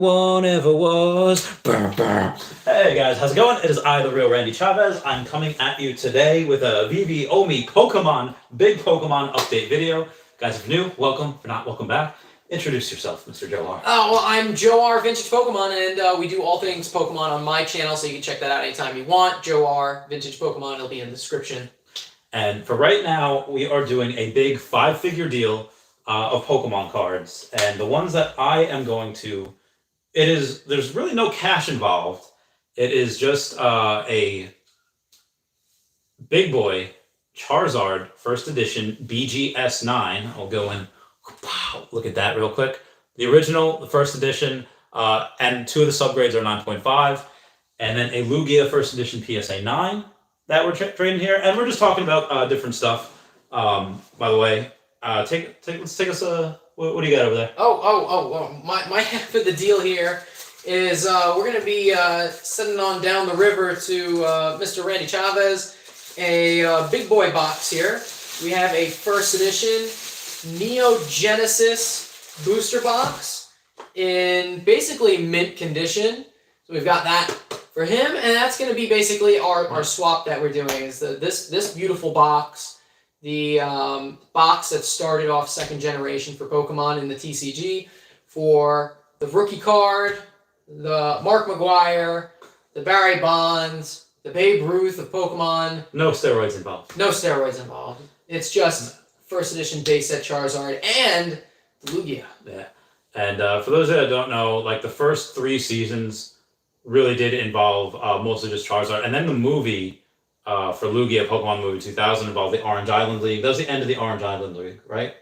One ever was. Brr, brr. Hey guys, how's it going? It is I, the real Randy Chavez. I'm coming at you today with a Vee-Vee Omi Pokemon, big Pokemon update video. Guys, if you're new, welcome. If you're not, welcome back. Introduce yourself, Mr. Joe R. Oh, well, I'm Joe R, Vintage Pokemon, and we do all things Pokemon on my channel, so you can check that out anytime you want. Joe R, Vintage Pokemon, it'll be in the description. And for right now, we are doing a big 5-figure deal of Pokemon cards. And the ones that I am going to... there's really no cash involved. It is just a big boy Charizard first edition BGS9. I'll go in, look at that real quick. The original, the first edition, and two of the subgrades are 9.5, and then a Lugia first edition PSA 9 that we're trading here. And we're just talking about different stuff. By the way, let's take us a... What do you got over there? My half of the deal here is we're going to be sending on down the river to Mr. Randy Chavez a big boy box here. We have a first edition Neo Genesis booster box in basically mint condition. So we've got that for him, and that's going to be basically our swap that we're doing. Is this beautiful box. The box that started off second generation for Pokemon in the TCG for the rookie card, the Mark McGuire, the Barry Bonds, the Babe Ruth of Pokemon. No steroids involved. No steroids involved. It's just first edition base set Charizard and Lugia. Yeah. And for those that don't know, like the first 3 seasons really did involve mostly just Charizard. And then the movie... for Lugia, Pokemon Movie 2000 involved the Orange Island League. That was the end of the Orange Island League, right?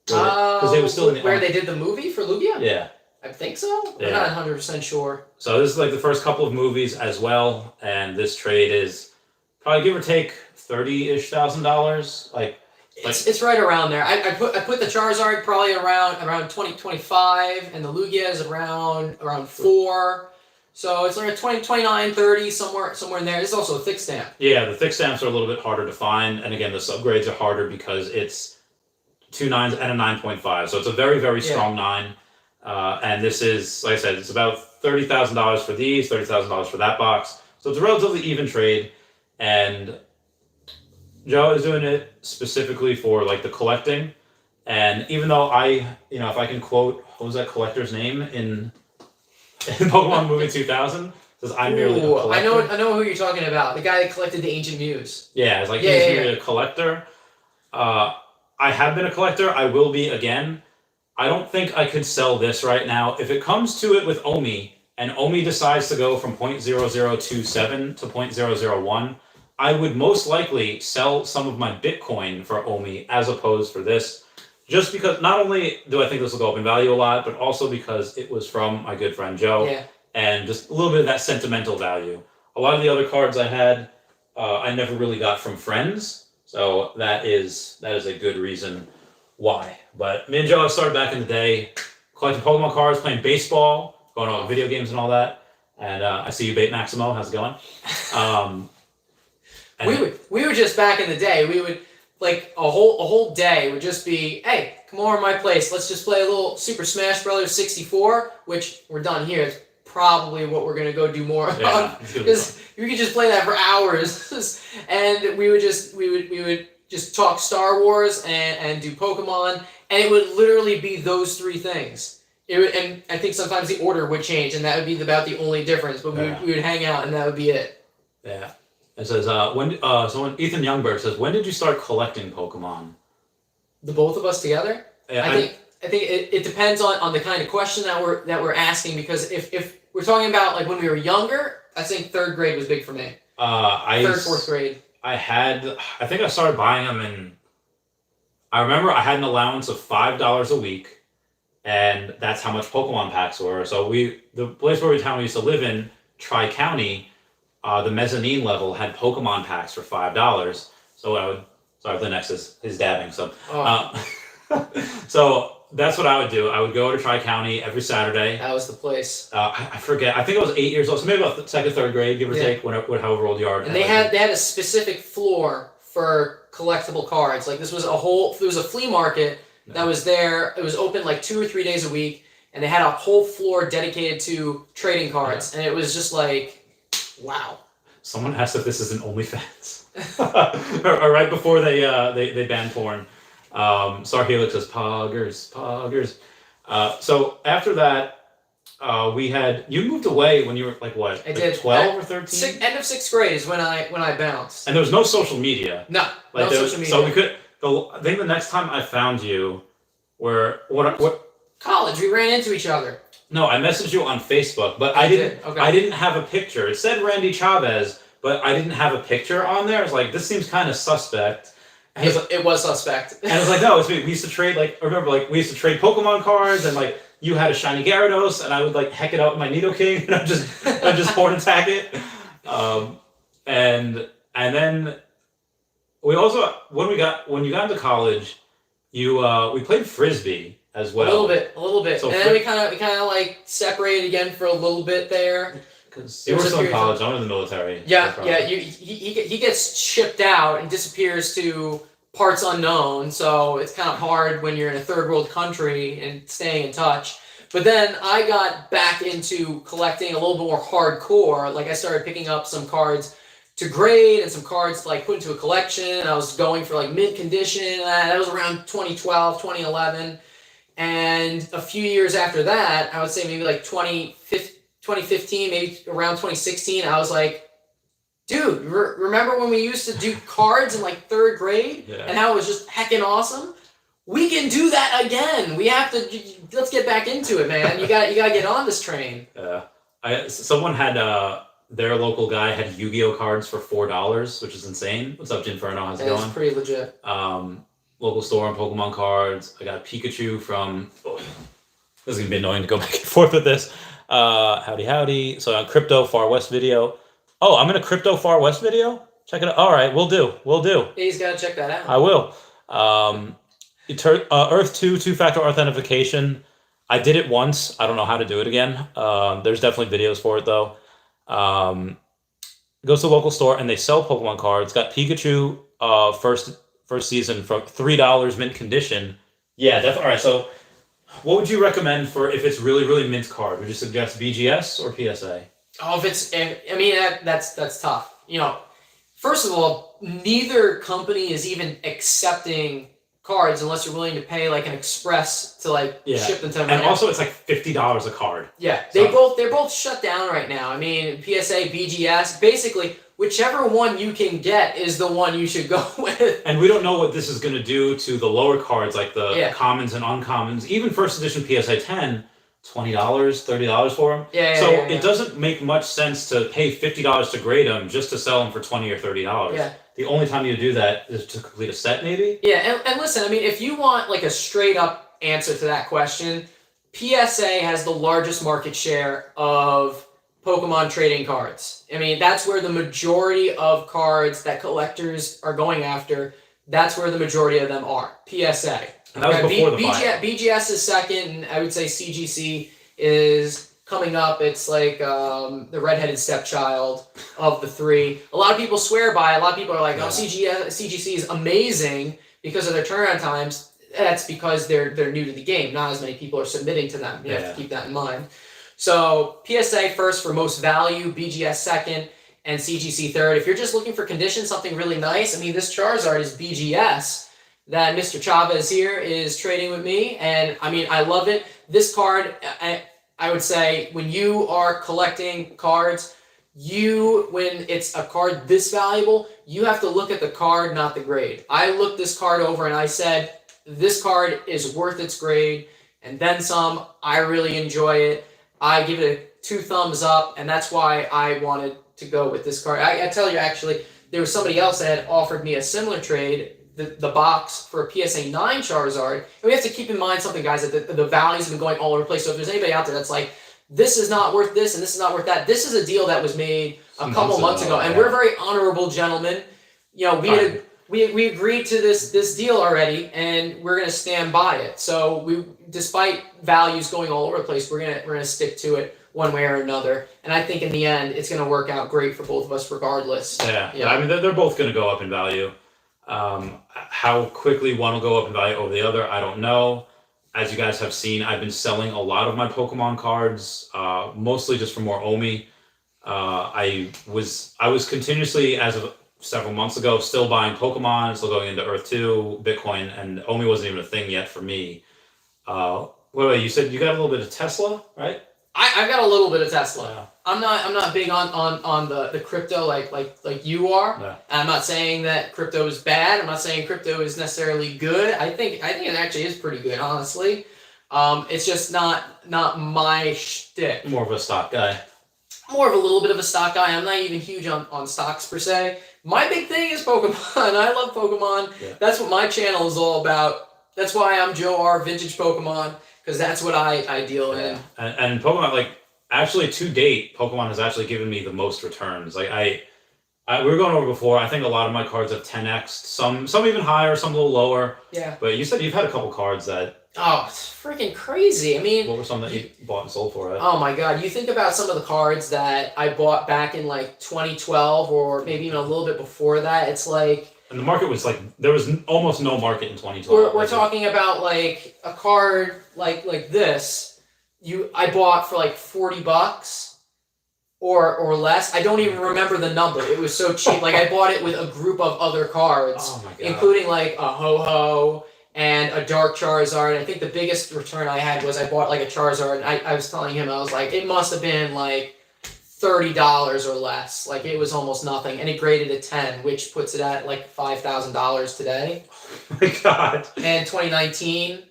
Because they were still in the where they did the movie for Lugia? Yeah. I think so. Yeah. I'm not 100% sure. So this is like the first couple of movies as well, and this trade is probably give or take $30,000. It's right around there. I put the Charizard probably around 2025, and the Lugia is around 4. So it's like 20, 29, 30, somewhere in there. It's also a thick stamp. Yeah, the thick stamps are a little bit harder to find. And again, the subgrades are harder because it's 2 9s and a 9.5. So it's a very, very strong 9. And this is, like I said, it's about $30,000 for these, $30,000 for that box. So it's a relatively even trade. And Joe is doing it specifically for like the collecting. And even though if I can quote, what was that collector's name in Pokemon Movie 2000, says I'm merely a collector. I know who you're talking about. The guy that collected the Ancient Muse. Yeah, it's like he's merely a collector. I have been a collector. I will be again. I don't think I could sell this right now. If it comes to it with Omi, and Omi decides to go from 0.0027 to 0.001, I would most likely sell some of my Bitcoin for Omi as opposed for this. Just because, not only do I think this will go up in value a lot, but also because it was from my good friend Joe, and just a little bit of that sentimental value. A lot of the other cards I had, I never really got from friends, so that is a good reason why. But me and Joe have started back in the day, collecting Pokemon cards, playing baseball, going on video games and all that. And I see you, Bait Maximo. How's it going? We were just back in the day. We would. Like a whole day would just be, hey, come over to my place. Let's just play a little Super Smash Brothers 64, which we're done here. It's probably what we're gonna go do more of because we could just play that for hours. And we would just talk Star Wars and do Pokemon, and it would literally be those 3 things. And I think sometimes the order would change, and that would be about the only difference. But we would hang out, and that would be it. Yeah. It says, when Ethan Youngberg says, when did you start collecting Pokemon? The both of us together? Yeah, I think it depends on the kind of question that we're asking, because if we're talking about like when we were younger, I think 3rd grade was big for me. 3rd, 4th grade. I think I started buying them I remember I had an allowance of $5 a week, and that's how much Pokemon packs were. So the place where we used to live in, Tri-County, the mezzanine level had Pokemon packs for $5. So I would, sorry, Linux is dabbing. So, so that's what I would do. I would go to Tri-County every Saturday. That was the place. I forget. I think I was 8 years old, so maybe about the 2nd, 3rd grade, give or take, however old you are. And they had a specific floor for collectible cards. Like there was a flea market that was there. It was open like 2 or 3 days a week. and they had a whole floor dedicated to trading cards, and it was just like, wow. Someone asked if this is an OnlyFans. or right before they banned porn. Star Helix says poggers. So after that, you moved away when you were like what? I did 12 or 13. End of 6th grade is when I bounced. And there was no social media. No, like no social media. So we could. I think the next time I found you, what? College. We ran into each other. No, I messaged you on Facebook, but I didn't. Okay. I didn't have a picture. It said Randy Chavez, but I didn't have a picture on there. I was like, this seems kind of suspect. And it was suspect. And I was like, no, it's me. We used to trade we used to trade Pokemon cards, and like you had a shiny Gyarados, and I would like heck it out with my Nidoking, and I'd just horn attack it. And then we also when you got into college, we played Frisbee as well. A little bit. So and then we kind of like separated again for a little bit there. Because you were still in college, I'm in the military. Yeah. He gets shipped out and disappears to parts unknown, so it's kind of hard when you're in a third world country and staying in touch. But then I got back into collecting a little bit more hardcore. Like I started picking up some cards to grade and some cards to like put into a collection. I was going for like mint condition. That was around 2012, 2011. And a few years after that, I would say maybe like 2015, maybe around 2016, I was like, dude, remember when we used to do cards in like 3rd grade? Yeah. And how it was just heckin' awesome? We can do that again. We have to, let's get back into it, man. You gotta get on this train. Someone had, their local guy had Yu-Gi-Oh cards for $4, which is insane. What's up, Ginferno? How's it going? It's pretty legit. Local store on Pokemon cards. I got Pikachu from... Oh, this is going to be annoying to go back and forth with this. Howdy. So on Crypto Far West video. Oh, I'm in a Crypto Far West video? Check it out. All right, we'll do. He's got to check that out. I will. Earth 2, two-factor authentication. I did it once. I don't know how to do it again. There's definitely videos for it, though. Goes to the local store, and they sell Pokemon cards. Got Pikachu first season for $3 mint condition. Yeah, definitely. All right, so what would you recommend for if it's really, really mint card? Would you suggest BGS or PSA? Oh, that's tough. You know, first of all, neither company is even accepting cards unless you're willing to pay like an express to like ship them to them. And also it's like $50 a card. Yeah, they're both shut down right now. I mean, PSA, BGS, basically whichever one you can get is the one you should go with. And we don't know what this is going to do to the lower cards like the commons and uncommons. Even first edition PSA 10, $20, $30 for them. It doesn't make much sense to pay $50 to grade them just to sell them for $20 or $30. Yeah. The only time you do that is to complete a set, maybe? Yeah, and listen, I mean, if you want like a straight up answer to that question, PSA has the largest market share of Pokemon trading cards. I mean, that's where the majority of cards that collectors are going after, that's where the majority of them are. PSA. And that was before the buyout. BGS is second, and I would say CGC is coming up. It's like the redheaded stepchild of the three. A lot of people swear by it. A lot of people are like, oh, CGC is amazing because of their turnaround times. That's because they're new to the game. Not as many people are submitting to them. You have to keep that in mind. So PSA first for most value, BGS second, and CGC third. If you're just looking for condition, something really nice, I mean, this Charizard is BGS that Mr. Chavez here is trading with me, and I mean, I love it. This card, I would say, when you are collecting cards, when it's a card this valuable, you have to look at the card, not the grade. I looked this card over and I said, this card is worth its grade, and then some. I really enjoy it. I give it 2 thumbs up, and that's why I wanted to go with this card. I tell you, actually, there was somebody else that had offered me a similar trade, the box for a PSA 9 Charizard. And we have to keep in mind something, guys, that the values have been going all over the place. So if there's anybody out there that's like, this is not worth this and this is not worth that, this is a deal that was made a couple months ago. And we're very honorable gentlemen. You know, we agreed to this deal already, and we're going to stand by it. So despite values going all over the place, we're gonna stick to it one way or another. And I think in the end, it's going to work out great for both of us regardless. Yeah. I mean, they're both going to go up in value. How quickly one will go up in value over the other, I don't know. as you guys have seen, I've been selling a lot of my Pokemon cards, mostly just for more Omi. I was continuously, as of several months ago, still buying Pokemon, still going into Earth 2, Bitcoin, and Omi wasn't even a thing yet for me. Wait, you said you got a little bit of Tesla, right? I've got a little bit of Tesla. Yeah. I'm not big on the crypto like you are. Yeah. I'm not saying that crypto is bad. I'm not saying crypto is necessarily good. I think it actually is pretty good, honestly. It's just not my shtick. More of a stock guy. More of a little bit of a stock guy. I'm not even huge on stocks per se. My big thing is Pokemon. I love Pokemon. Yeah. That's what my channel is all about. That's why I'm Joe R. Vintage Pokemon, because that's what I deal in. And Pokemon, like, actually to date, Pokemon has actually given me the most returns. Like we were going over before. I think a lot of my cards have 10x. Some even higher, some a little lower. Yeah. But you said you've had a couple cards that. Oh, it's freaking crazy. I mean, What were some that you bought and sold for? Right? Oh my god, you think about some of the cards that I bought back in like 2012 or maybe even a little bit before that. It's like, and the market was like, there was almost no market in 2012. we're talking about like a card like this. I bought for like $40 or less. I don't even remember the number. It was so cheap. Like I bought it with a group of other cards, Oh my God. including like a Ho-Ho and a Dark Charizard. I think the biggest return I had was I bought like a Charizard, and I was telling him, I was like, it must have been like $30 or less. Like it was almost nothing, and it graded a 10, which puts it at like $5,000 today. Oh my God. And 2019.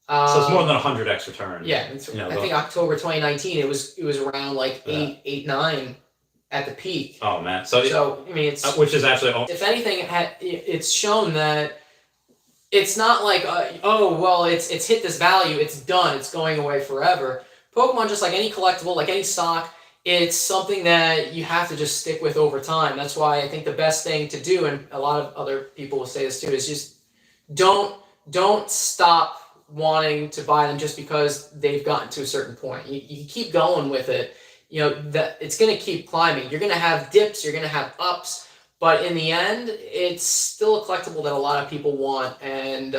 So it's more than 100x return. Yeah, I think October 2019, it was around like 8, 9 at the peak. Oh man. So I mean, it's which is actually, if anything, it's shown that it's not like it's hit this value, it's done, it's going away forever. Pokemon, just like any collectible, like any stock, it's something that you have to just stick with over time. That's why I think the best thing to do, and a lot of other people will say this too, is just don't stop wanting to buy them just because they've gotten to a certain point. You keep going with it. You know that it's going to keep climbing. You're going to have dips, you're going to have ups. But in the end, it's still a collectible that a lot of people want, and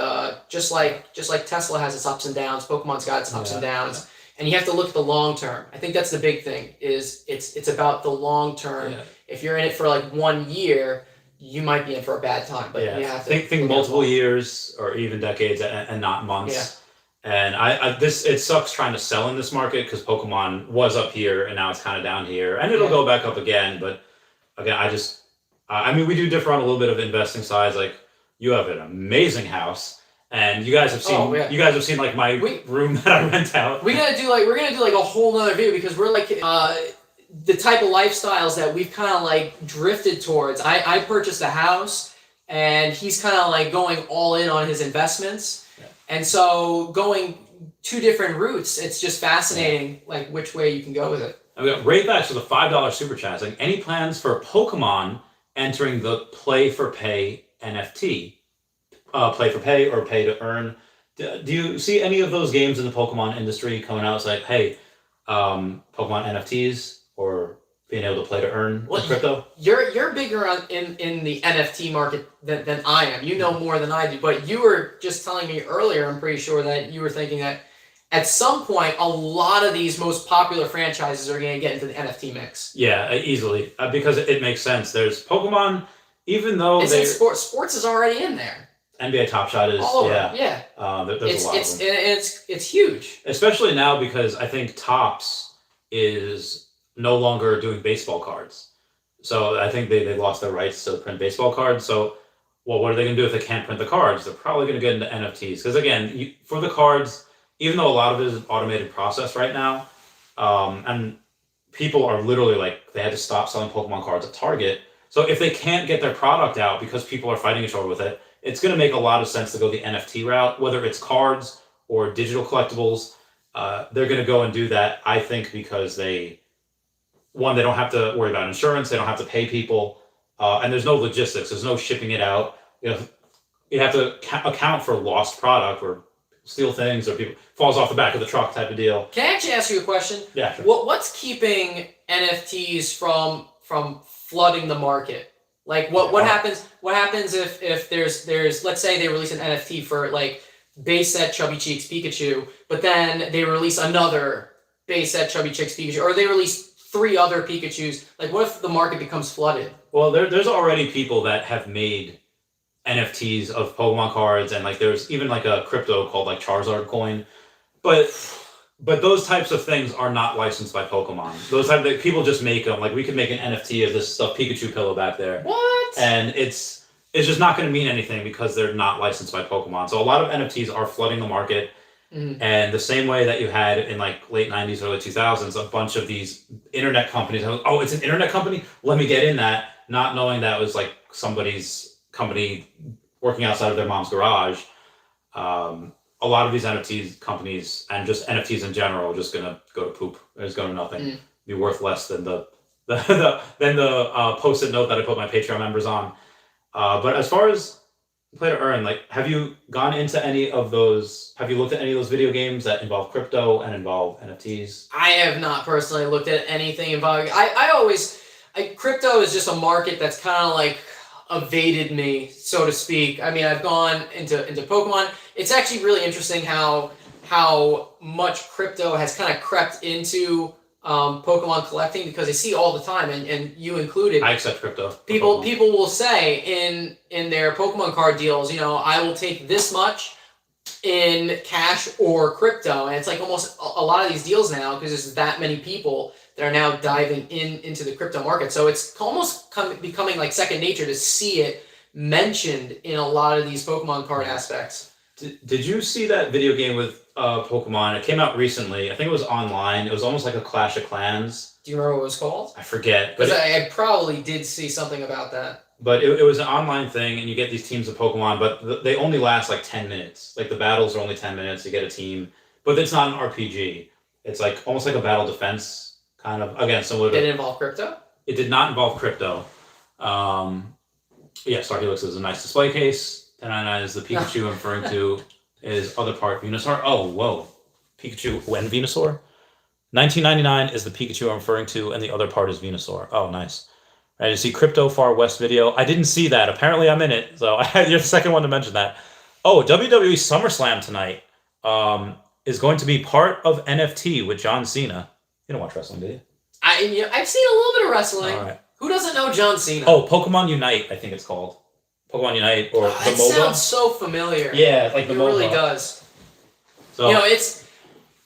just like Tesla has its ups and downs, Pokemon's got its ups and downs, and you have to look at the long term. I think that's the big thing. Is it's about the long term. Yeah. If you're in it for like 1 year, you might be in for a bad time. But you have to think multiple years or even decades and not months. Yeah. And it sucks trying to sell in this market because Pokemon was up here and now it's kind of down here, and it'll go back up again. But again, I mean, we do differ on a little bit of investing size. Like, you have an amazing house, and you guys have seen. You guys have seen like my room that I rent out. We're gonna do like a whole nother video because we're like the type of lifestyles that we've kind of like drifted towards. I purchased a house, and he's kind of like going all in on his investments, and so going 2 different routes. It's just fascinating, like which way you can go with it. And we got Raybacks with a $5 super chat. Like, any plans for Pokemon entering the play for pay NFT, play for pay or pay to earn? Do you see any of those games in the Pokemon industry coming out? It's like, hey, Pokemon NFTs or being able to play to earn crypto? You're bigger in the NFT market than I am. You know more than I do. But you were just telling me earlier, I'm pretty sure, that you were thinking that at some point, a lot of these most popular franchises are going to get into the NFT mix. Yeah, easily. Because it makes sense. There's Pokemon, even though sports is already in there. NBA Top Shot is, all over. Yeah. There's a lot of them. It's huge. Especially now because I think Topps is no longer doing baseball cards. So I think they lost their rights to print baseball cards. So, well, what are they going to do if they can't print the cards? They're probably going to get into NFTs. Because again, for the cards, even though a lot of it is an automated process right now, and people are literally like, they had to stop selling Pokemon cards at Target. So if they can't get their product out because people are fighting each other with it, it's going to make a lot of sense to go the NFT route, whether it's cards or digital collectibles. They're going to go and do that, I think, because they don't have to worry about insurance, they don't have to pay people, and there's no logistics, there's no shipping it out. You have to account for lost product or steal things, or people falls off the back of the truck type of deal. Can I actually ask you a question? Yeah, sure. What's keeping NFTs from flooding the market? Like what happens? What happens if there's let's say they release an NFT for like base set Chubby Cheeks Pikachu, but then they release another base set Chubby Cheeks Pikachu, or they release 3 other Pikachus. Like, what if the market becomes flooded? Well, there's already people that have made NFTs of Pokemon cards, and like there's even like a crypto called like Charizard coin, but those types of things are not licensed by Pokemon. Those type of people just make them. Like we could make an NFT of this stuff Pikachu pillow back there. What? And it's just not going to mean anything because they're not licensed by Pokemon. So a lot of NFTs are flooding the market. And the same way that you had in like late 90s, early 2000s, a bunch of these internet companies, oh, it's an internet company? Let me get in that, not knowing that was like somebody's company working outside of their mom's garage. A lot of these NFTs companies and just NFTs in general are just going to go to poop. It's going to nothing. Be worth less than the post-it note that I put my Patreon members on. But as far as play to earn, like, have you gone into any of those? Have you looked at any of those video games that involve crypto and involve NFTs? I have not personally looked at anything involving. Crypto is just a market that's kind of like evaded me, so to speak. I mean, I've gone into Pokemon. It's actually really interesting how much crypto has kind of crept into Pokemon collecting, because I see all the time, and you included. I accept crypto. People will say in their Pokemon card deals, I will take this much in cash or crypto, and it's like almost a lot of these deals now, because there's that many people that are now diving into the crypto market. So it's almost becoming like second nature to see it mentioned in a lot of these Pokemon card aspects. Did you see that video game with Pokemon? It came out recently. I think it was online. It was almost like a Clash of Clans. Do you remember what it was called? I forget. Because I probably did see something about that. But it was an online thing, and you get these teams of Pokemon, but they only last like 10 minutes. Like the battles are only 10 minutes. You get a team, but it's not an RPG. It's like almost like a battle defense kind of. Again, similar to. Did it involve crypto? It did not involve crypto. Yeah, Star Helix is a nice display case. 1099 is the Pikachu I'm referring to. Is other part Venusaur? Oh, whoa. Pikachu when Venusaur? 1999 is the Pikachu I'm referring to, and the other part is Venusaur. Oh, nice. Right, you see Crypto Far West video. I didn't see that. Apparently I'm in it. So you're the second one to mention that. Oh, WWE SummerSlam tonight is going to be part of NFT with John Cena. You don't watch wrestling, do you? I've seen a little bit of wrestling. All right. Who doesn't know John Cena? Oh, Pokemon Unite, I think it's called. Pokemon Unite or the MOBA. It sounds so familiar. Yeah, like the MOBA. It really does. So,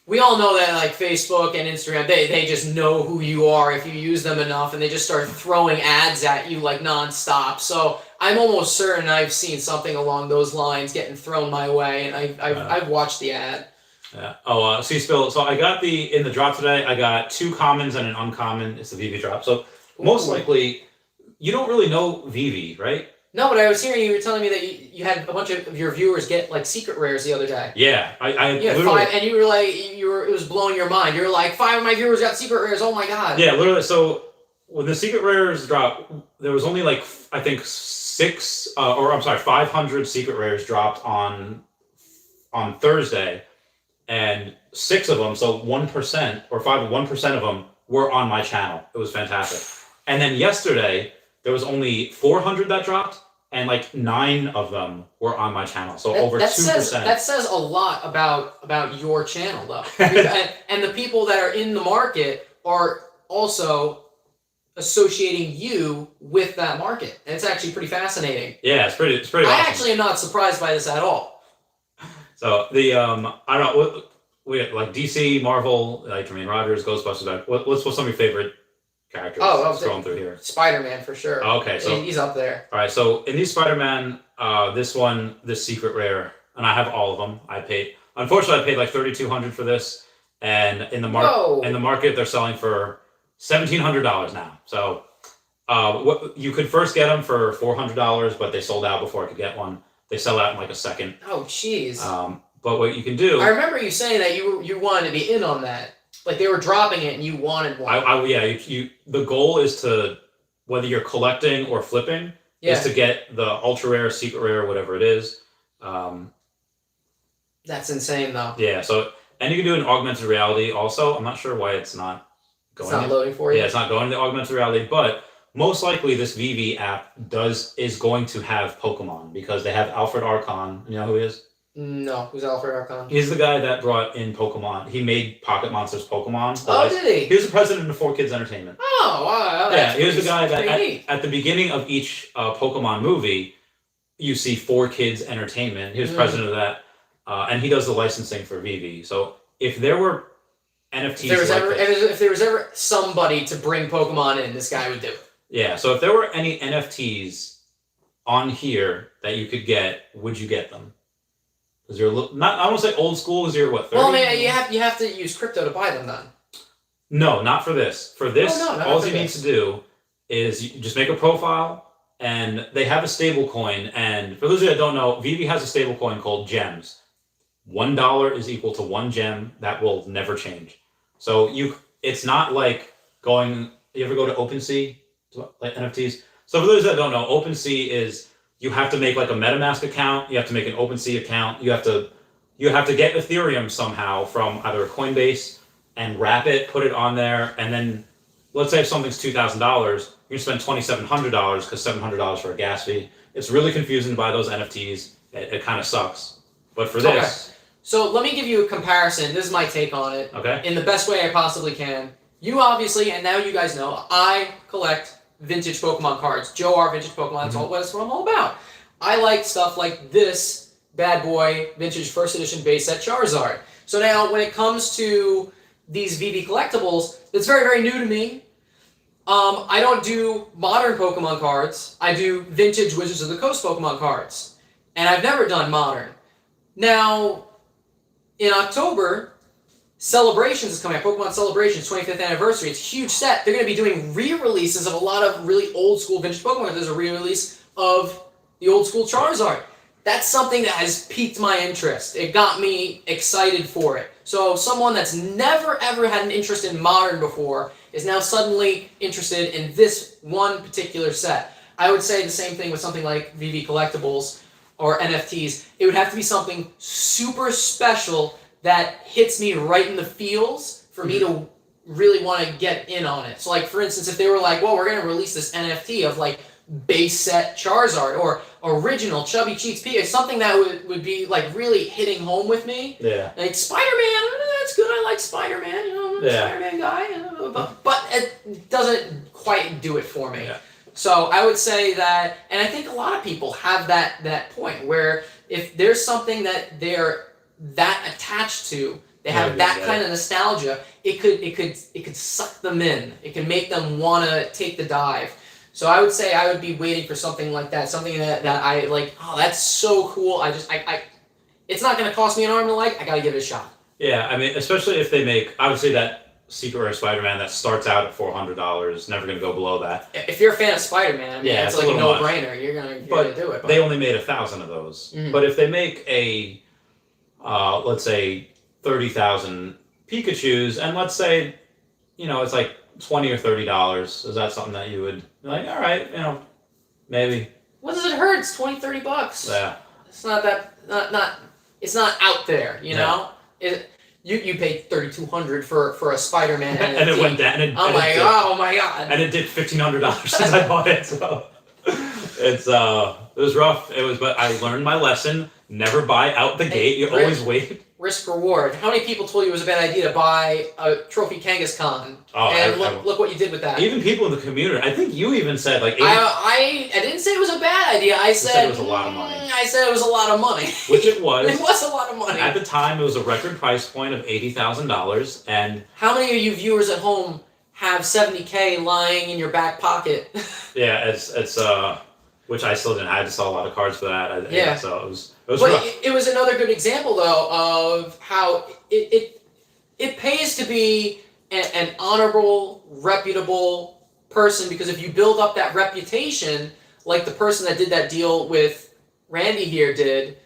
we all know that like Facebook and Instagram, they just know who you are if you use them enough, and they just start throwing ads at you like nonstop. So I'm almost certain I've seen something along those lines getting thrown my way, and I've watched the ad. Yeah. Oh, Spill. So I got in the drop today. I got 2 commons and an uncommon. It's the Vee-Vee drop. So most likely, you don't really know Vee-Vee, right? No, but I was hearing you were telling me that you had a bunch of your viewers get like secret rares the other day. Yeah, I literally 5, and you were like, it was blowing your mind. You were like, 5 of my viewers got secret rares. Oh my god. Yeah, literally. So when the secret rares dropped, there was only like I think 500 secret rares dropped on Thursday, and 6 of them, so 1% or 1% of them were on my channel. It was fantastic. And then yesterday, there was only 400 that dropped, and like 9 of them were on my channel. So over 2%. That says a lot about your channel, though. and the people that are in the market are also associating you with that market. And it's actually pretty fascinating. Yeah, it's pretty awesome. I actually am not surprised by this at all. So the I don't know, we got like DC, Marvel, like Rogers, Ghostbusters. What's some of your favorite characters? Scrolling through here. Spider-Man for sure. Okay, so he's up there. All right, so in these Spider-Man, this secret rare, and I have all of them. Unfortunately, I paid like $3,200 for this, and in the market they're selling for $1,700 now. So, you could first get them for $400, but they sold out before I could get one. They sell out in like a second. Oh, jeez. But what you can do, I remember you saying that you wanted to be in on that. Like they were dropping it and you wanted one. The goal is to, whether you're collecting or flipping, is to get the ultra rare, secret rare, whatever it is. That's insane though. Yeah, and you can do an augmented reality also. I'm not sure why it's not going. It's not loading for you? Yeah, it's not going to the augmented reality, but most likely this Vee-Vee app is going to have Pokemon, because they have Alfred Archon. You know who he is? No, who's Alfred Archon? He's the guy that brought in Pokemon. He made Pocket Monsters Pokemon. Oh, did he? He was the president of 4Kids Entertainment. Oh, wow. Yeah, he was the guy that at the beginning of each Pokemon movie, you see 4Kids Entertainment. He was president of that, and he does the licensing for Vee-Vee. So if there were NFTs, if there was ever somebody to bring Pokemon in, this guy would do it. Yeah. So if there were any NFTs on here that you could get, would you get them? Because you're not. I won't say old school. Because you're what? 30? Well, I mean, you have to use crypto to buy them then. No, not for this. For this, all you need to do is you just make a profile, and they have a stable coin. And for those of you that don't know, Vee-Vee has a stable coin called Gems. $1 is equal to 1 gem. That will never change. So it's not like going. You ever go to OpenSea, like NFTs? So for those that don't know, OpenSea is you have to make like a MetaMask account. You have to make an OpenSea account. You have to get Ethereum somehow from either a Coinbase and wrap it, put it on there, and then let's say if something's $2,000, you spend $2,700 because $700 for a gas fee. It's really confusing to buy those NFTs. It kind of sucks. But for this, so let me give you a comparison. This is my take on it. Okay. In the best way I possibly can. You obviously, and now you guys know, I collect vintage Pokemon cards. Joe R Vintage Pokemon. That's what I'm all about. I like stuff like this bad boy vintage first edition base set Charizard. So now when it comes to these Vee-Vee collectibles, it's very, very new to me. I don't do modern Pokemon cards. I do vintage Wizards of the Coast Pokemon cards. And I've never done modern. Now, in October, Celebrations is coming out. Pokemon Celebrations, 25th anniversary. It's a huge set. They're going to be doing re-releases of a lot of really old school vintage Pokemon. There's a re-release of the old school Charizard. That's something that has piqued my interest. It got me excited for it. So someone that's never ever had an interest in modern before is now suddenly interested in this one particular set. I would say the same thing with something like Vee-Vee collectibles or NFTs. It would have to be something super special that hits me right in the feels for me to really want to get in on it. So like, for instance, if they were like, well, we're going to release this NFT of like base set Charizard or original Chubby Cheeks Pikachu, something that would be like really hitting home with me. Yeah. Like Spider-Man, that's good. I like Spider-Man. You know, I'm a Spider-Man guy. But it doesn't quite do it for me. Yeah. So I would say that, and I think a lot of people have that point where if there's something that they're that attached to, they have that kind of nostalgia, it could suck them in. It can make them want to take the dive. So I would say I would be waiting for something like that, something that I like, oh, that's so cool. It's not going to cost me an arm and a leg. I got to give it a shot. Yeah, I mean, especially if they make, I would say that Secret Rare Spider-Man that starts out at $400, never going to go below that. If you're a fan of Spider-Man, I mean, it's like a no-brainer. You're going to do it. But they only made 1,000 of those. Mm-hmm. But if they make a, let's say, 30,000 Pikachus, and let's say, it's like $20 or $30, is that something that you would be like, all right, maybe? What does it hurt? It's $20-$30. Yeah. It's not that, it's not out there, you know? You paid $3,200 for a Spider-Man NFT. And it went down. Oh my god. And it did $1,500 since I bought it, so it was rough. But I learned my lesson. Never buy out the gate. You always wait. Risk reward. How many people told you it was a bad idea to buy a trophy Kangaskhan? Oh, and look what you did with that. Even people in the community. I think you even said like. I didn't say it was a bad idea. I said it was a lot of money. I said it was a lot of money. Which it was. It was a lot of money. At the time, it was a record price point of $80,000, and. How many of you viewers at home have $70K lying in your back pocket? Yeah, it's which I still didn't. I had to sell a lot of cards for that. Yeah. So it was rough. But it was another good example, though, of how it pays to be an honorable, reputable person, because if you build up that reputation, like the person that did that deal with Randy here did,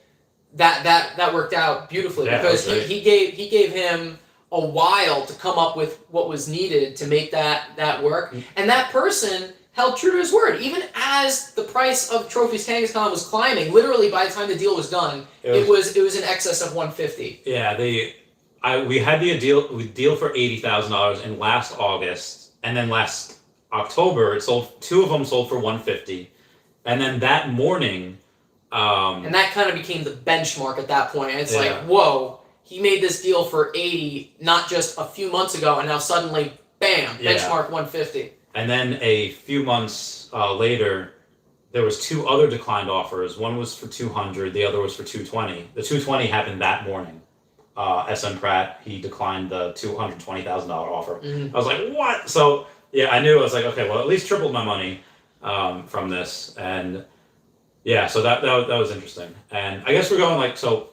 that worked out beautifully, because he gave him a while to come up with what was needed to make that work, and that person held true to his word, even as the price of Trophies Kangaskhan was climbing. Literally, by the time the deal was done, it was in excess of $150. Yeah, we had the deal for $80,000 in last August, and then last October it sold. 2 of them sold for $150, and then that morning, And that kind of became the benchmark at that point. And it's like, Yeah. whoa, he made this deal for 80 not just a few months ago, and now suddenly, bam, Yeah. benchmark 150. And then a few months later, there was 2 other declined offers. One was for 200, the other was for 220. The 220 happened that morning. SM Pratt, he declined the $220,000 offer. Mhm. I was like, what? So yeah, I knew. I was like, okay, well, at least tripled my money from this, and yeah, so that was interesting. And I guess we're going like, so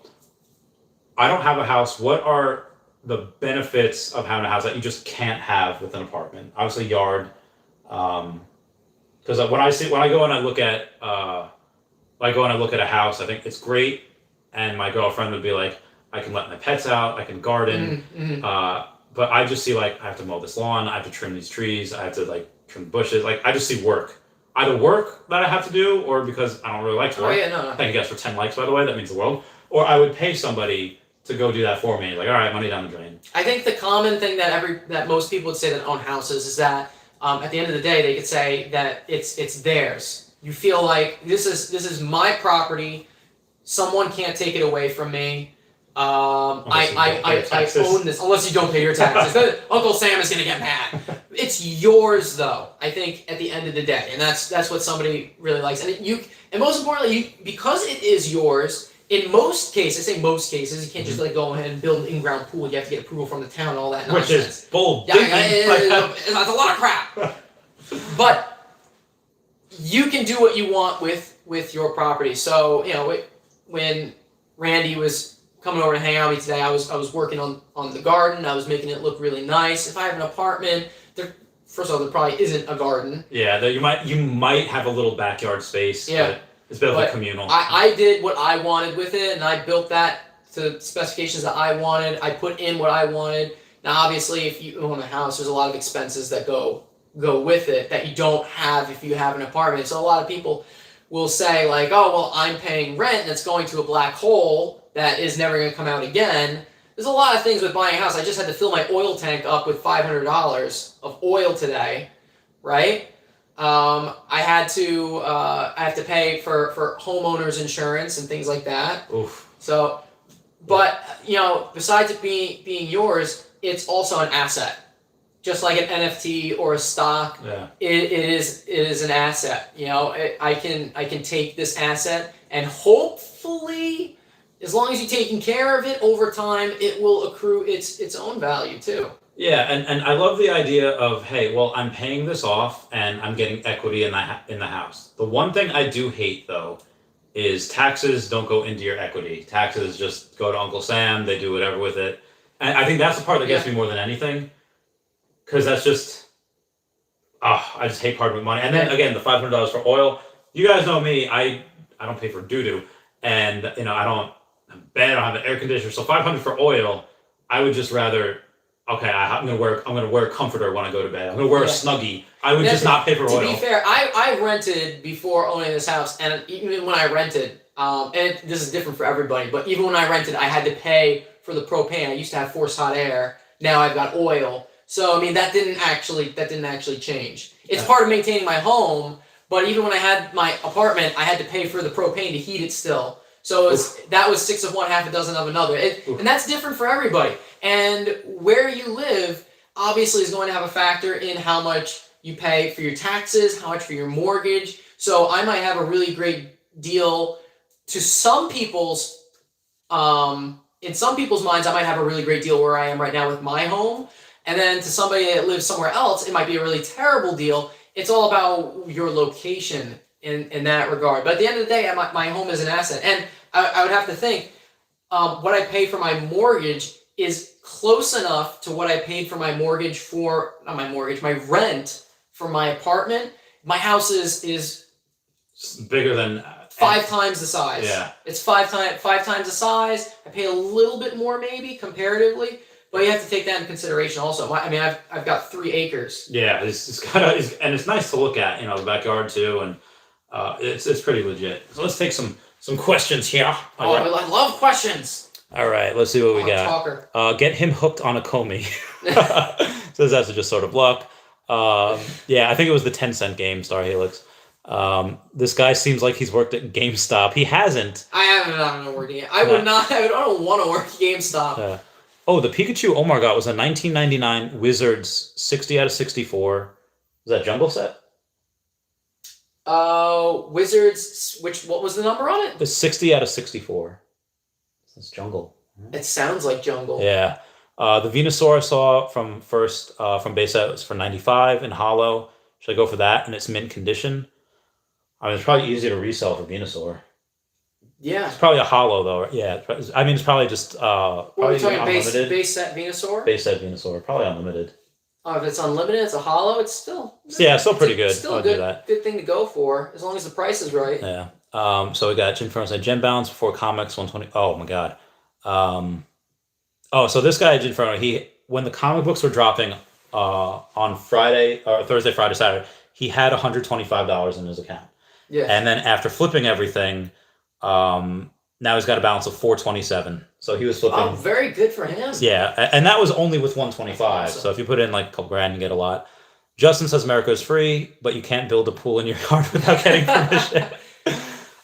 I don't have a house. What are the benefits of having a house that you just can't have with an apartment? Obviously, yard. Because when I go and I look at a house, I think it's great, and my girlfriend would be like, I can let my pets out, I can garden, but I just see like I have to mow this lawn, I have to trim these trees, I have to like trim bushes. Like I just see work, either work that I have to do, or because I don't really like to work. Oh yeah, no. Thank you guys for 10 likes, by the way. That means the world. Or I would pay somebody to go do that for me. Like, all right, money down the drain. I think the common thing that most people would say that own houses is that at the end of the day they could say that it's theirs. You feel like this is my property. Someone can't take it away from me. I own this unless you don't pay your taxes. Then Uncle Sam is gonna get mad. It's yours though. I think at the end of the day, and that's what somebody really likes. And most importantly, because it is yours. In most cases, I say most cases, you can't just like go ahead and build an in-ground pool. You have to get approval from the town and all that nonsense. Which is bull. Yeah, it's a lot of crap. But you can do what you want with your property. So when Randy was coming over to hang out with me today, I was working on the garden. I was making it look really nice. If I have an apartment, first of all, there probably isn't a garden. Yeah, you might have a little backyard space. Yeah. But it's a bit of a communal. I did what I wanted with it, and I built that to specifications that I wanted. I put in what I wanted. Now, obviously, if you own a house, there's a lot of expenses that go with it that you don't have if you have an apartment. So a lot of people will say like, oh, well, I'm paying rent that's going to a black hole that is never going to come out again. There's a lot of things with buying a house. I just had to fill my oil tank up with $500 of oil today, right? I have to pay for homeowners insurance and things like that. Oof. So, but besides it being yours, it's also an asset. Just like an NFT or a stock, Yeah. it is an asset. I can take this asset and hopefully, as long as you're taking care of it over time, it will accrue its own value too. Yeah, and I love the idea of, hey, well, I'm paying this off and I'm getting equity in the house. The one thing I do hate though is taxes don't go into your equity. Taxes just go to Uncle Sam. They do whatever with it, and I think that's the part that gets me more than anything, because that's just, I just hate parting with money. And then again, the $500 for oil. You guys know me. I don't pay for doo-doo, and I don't have bed. I don't have an air conditioner. So $500 for oil, I would just rather. Okay, I'm gonna wear a comforter when I go to bed. I'm gonna wear a Snuggie. I would just not pay for oil. To be fair, I rented before owning this house, and even when I rented, and this is different for everybody, but even when I rented, I had to pay for the propane. I used to have forced hot air. Now I've got oil. So I mean that didn't actually change. It's part of maintaining my home, but even when I had my apartment, I had to pay for the propane to heat it still. So that was 6 of one, half a dozen of another. And that's different for everybody. And where you live obviously is going to have a factor in how much you pay for your taxes, how much for your mortgage. So I might have a really great deal to some people's, in some people's minds, I might have a really great deal where I am right now with my home. And then to somebody that lives somewhere else, it might be a really terrible deal. It's all about your location in that regard. But at the end of the day, my home is an asset. And I would have to think, what I pay for my mortgage is close enough to what I paid for my mortgage my rent for my apartment. My house is bigger than 5 times the size. Yeah. It's five times the size. I pay a little bit more maybe comparatively, but you have to take that into consideration also. I've got 3 acres. Yeah, it's kind of, and it's nice to look at, the backyard too, and it's pretty legit. So let's take some questions here. Right. I love questions. All right, let's see what we got. Talker. Get him hooked on a Comey. So that's just sort of luck. Yeah, I think it was the 10-cent game, Star Helix. This guy seems like he's worked at GameStop. He hasn't. I don't work at I would not. I don't want to work at GameStop. Oh, the Pikachu Omar got was a 1999 Wizards 60 out of 64. Was that Jungle set? Wizards. What was the number on it? It was 60 out of 64. It's Jungle. It sounds like Jungle. Yeah. The Venusaur I saw from base set was for 95 in Hollow. Should I go for that? And it's mint condition. I mean, it's probably easier to resell for Venusaur. Yeah. It's probably a Hollow though. Yeah. I mean, it's probably just what are we talking unlimited. Base set Venusaur? Base set Venusaur, probably unlimited. Oh, if it's unlimited, it's a Hollow. It's still still pretty good. Still a good thing to go for as long as the price is right. Yeah. So we got Jim Furnace and Gem Bounce before Comics 120. Oh my god. So this guy Jim Furnace, when the comic books were dropping on Friday or Thursday, Friday, Saturday, he had $125 in his account. Yeah. And then after flipping everything, now he's got a balance of $427. So he was flipping. Oh, very good for him. Yeah, and that was only with 125. Awesome. So if you put in like a couple grand, you get a lot. Justin says America is free, but you can't build a pool in your yard without getting permission.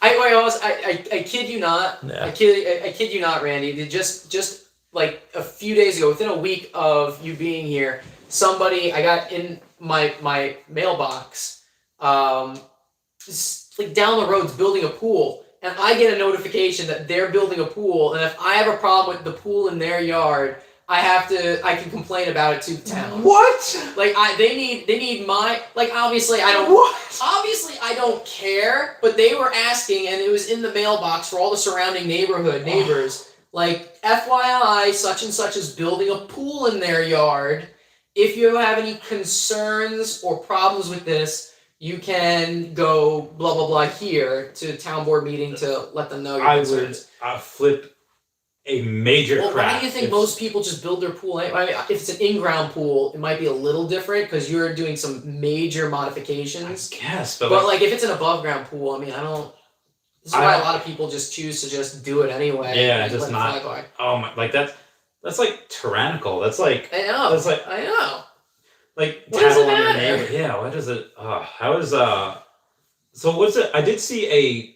I kid you not. Yeah. I kid you not, Randy. Just like a few days ago, within a week of you being here, I got in my mailbox, like down the road's building a pool, and I get a notification that they're building a pool, and if I have a problem with the pool in their yard, I can complain about it to the town. What? Like they need my, like, obviously I don't. What? Obviously I don't care, but they were asking, and it was in the mailbox for all the surrounding neighbors. Like, FYI, such and such is building a pool in their yard. If you have any concerns or problems with this, you can go blah blah blah here to town board meeting to let them know your concerns. I would flip a major crap. Why do you think most people just build their pool? I mean, if it's an in-ground pool, it might be a little different because you're doing some major modifications. I guess, but like if it's an above-ground pool, I mean, I don't. This is why a lot of people just choose to just do it anyway. Yeah, just not. Oh my! Like that's like tyrannical. That's like. I know. That's like. I know. Like what does it matter? Neighbor. Yeah. What is it? How is So what's it? I did see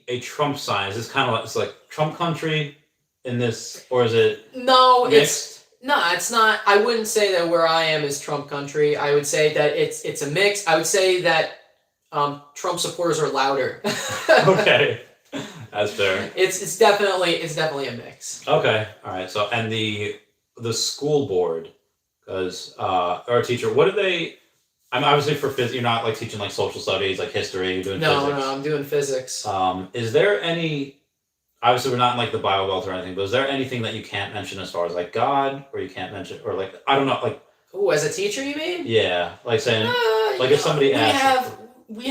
a Trump sign. Is this kind of like it's like Trump country in this, or is it? No, mixed? it's not. I wouldn't say that where I am is Trump country. I would say that it's a mix. I would say that Trump supporters are louder. Okay. That's fair. It's definitely a mix. Okay, all right. So and the school board, because our teacher, what do they? I'm obviously for physics. You're not like teaching like social studies, like history. You're doing physics. No, I'm doing physics. Is there any? Obviously, we're not in like the Bible Belt or anything. But is there anything that you can't mention as far as like God, or you can't mention, or like I don't know, like? Oh, as a teacher, you mean? Yeah, like saying, like if somebody asks. We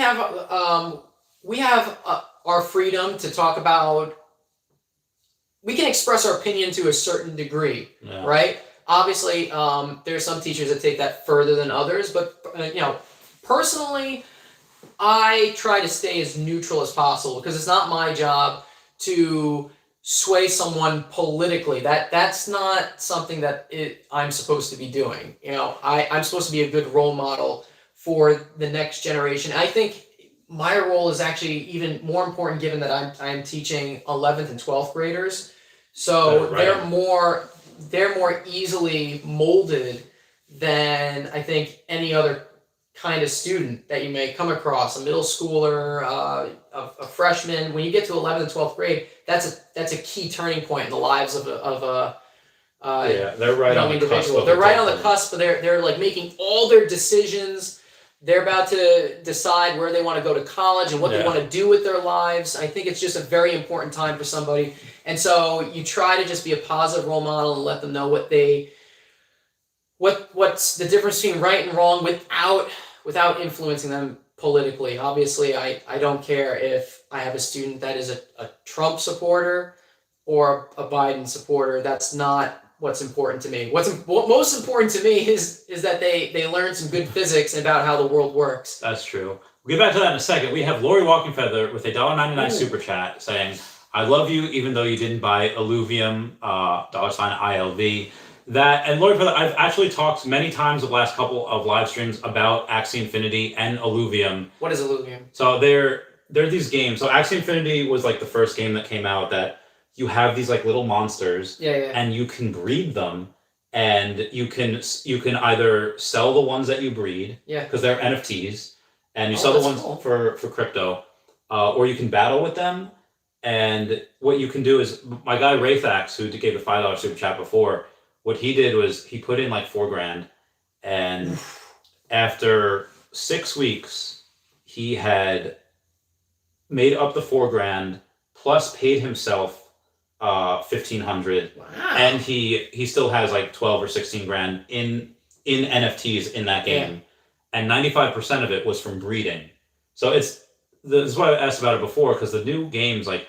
have our freedom to talk about. We can express our opinion to a certain degree, right? Obviously, there's some teachers that take that further than others, but personally, I try to stay as neutral as possible because it's not my job to sway someone politically. That's not something that I'm supposed to be doing. I'm supposed to be a good role model for the next generation. I think my role is actually even more important given that I'm teaching 11th and 12th graders. So they're more easily molded than I think any other kind of student that you may come across, a middle schooler, a freshman. When you get to 11th and 12th grade, that's a key turning point in the lives of a they're right young on the individual. cusp. They're right on the cusp, but they're like making all their decisions. They're about to decide where they want to go to college and what they want to do with their lives. I think it's just a very important time for somebody. And so you try to just be a positive role model and let them know what's the difference between right and wrong without influencing them politically. Obviously, I don't care if I have a student that is a Trump supporter or a Biden supporter. That's not what's important to me. What most important to me is that they learn some good physics about how the world works. That's true. We'll get back to that in a second. We have Lori Walking Feather with a $1.99 super chat saying, I love you even though you didn't buy Illuvium, $ILV. That and Lord, I've actually talked many times the last couple of live streams about Axie Infinity and Illuvium. What is Illuvium? So they're these games. So Axie Infinity was like the first game that came out that you have these like little monsters, and you can breed them, and you can either sell the ones that you breed, because they're NFTs, and you sell the ones for crypto, or you can battle with them. And what you can do is, my guy Wraithax, who gave a $5 super chat before, what he did was he put in like $4,000, and after 6 weeks, he had made up the $4,000 plus paid himself $1,500. Wow. And he still has like 12 or 16 grand in NFTs in that game, and 95% of it was from breeding. So this is why I asked about it before, because the new games, like,